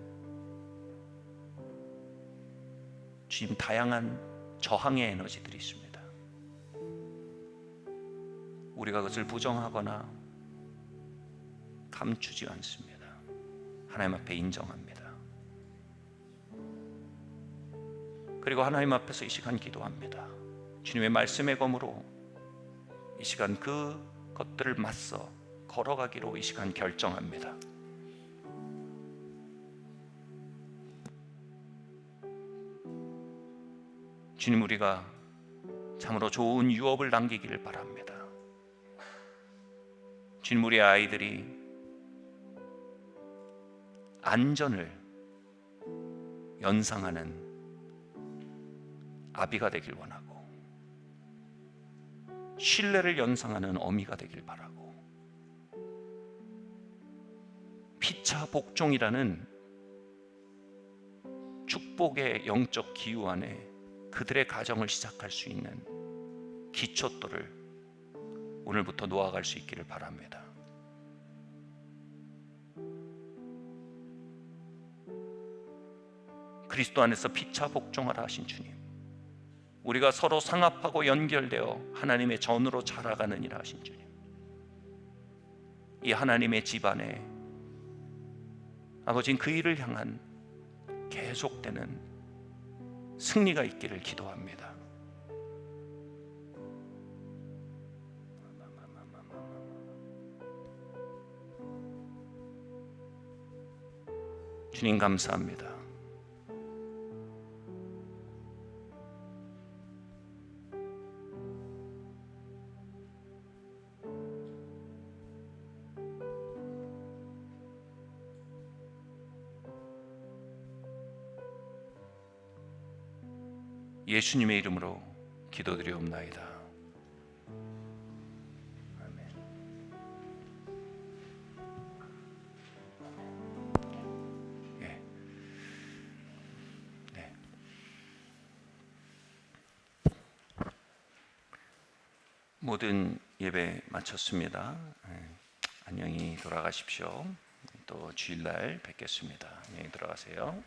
지금 다양한 저항의 에너지들이 있습니다. 우리가 그것을 부정하거나 감추지 않습니다. 하나님 앞에 인정합니다. 그리고 하나님 앞에서 이 시간 기도합니다. 주님의 말씀의 검으로 이 시간 그 것들을 맞서 걸어가기로 이 시간 결정합니다. 주님, 우리가 참으로 좋은 유업을 남기기를 바랍니다. 주님, 우리 아이들이 안전을 연상하는 아비가 되길 원하고 신뢰를 연상하는 어미가 되길 바라고 피차 복종이라는 축복의 영적 기후 안에 그들의 가정을 시작할 수 있는 기초돌을 오늘부터 놓아갈 수 있기를 바랍니다. 그리스도 안에서 피차 복종하라 하신 주님, 우리가 서로 상합하고 연결되어 하나님의 전으로 자라가느니라 하신 주님, 이 하나님의 집안에 아버지는 그 일을 향한 계속되는 승리가 있기를 기도합니다. 주님, 감사합니다. 예수님의 이름으로 기도드리옵나이다. 아멘. 모든 예배 마쳤습니다. 안녕히 돌아가십시오. 또 주일날 뵙겠습니다. 안녕히 들어가세요.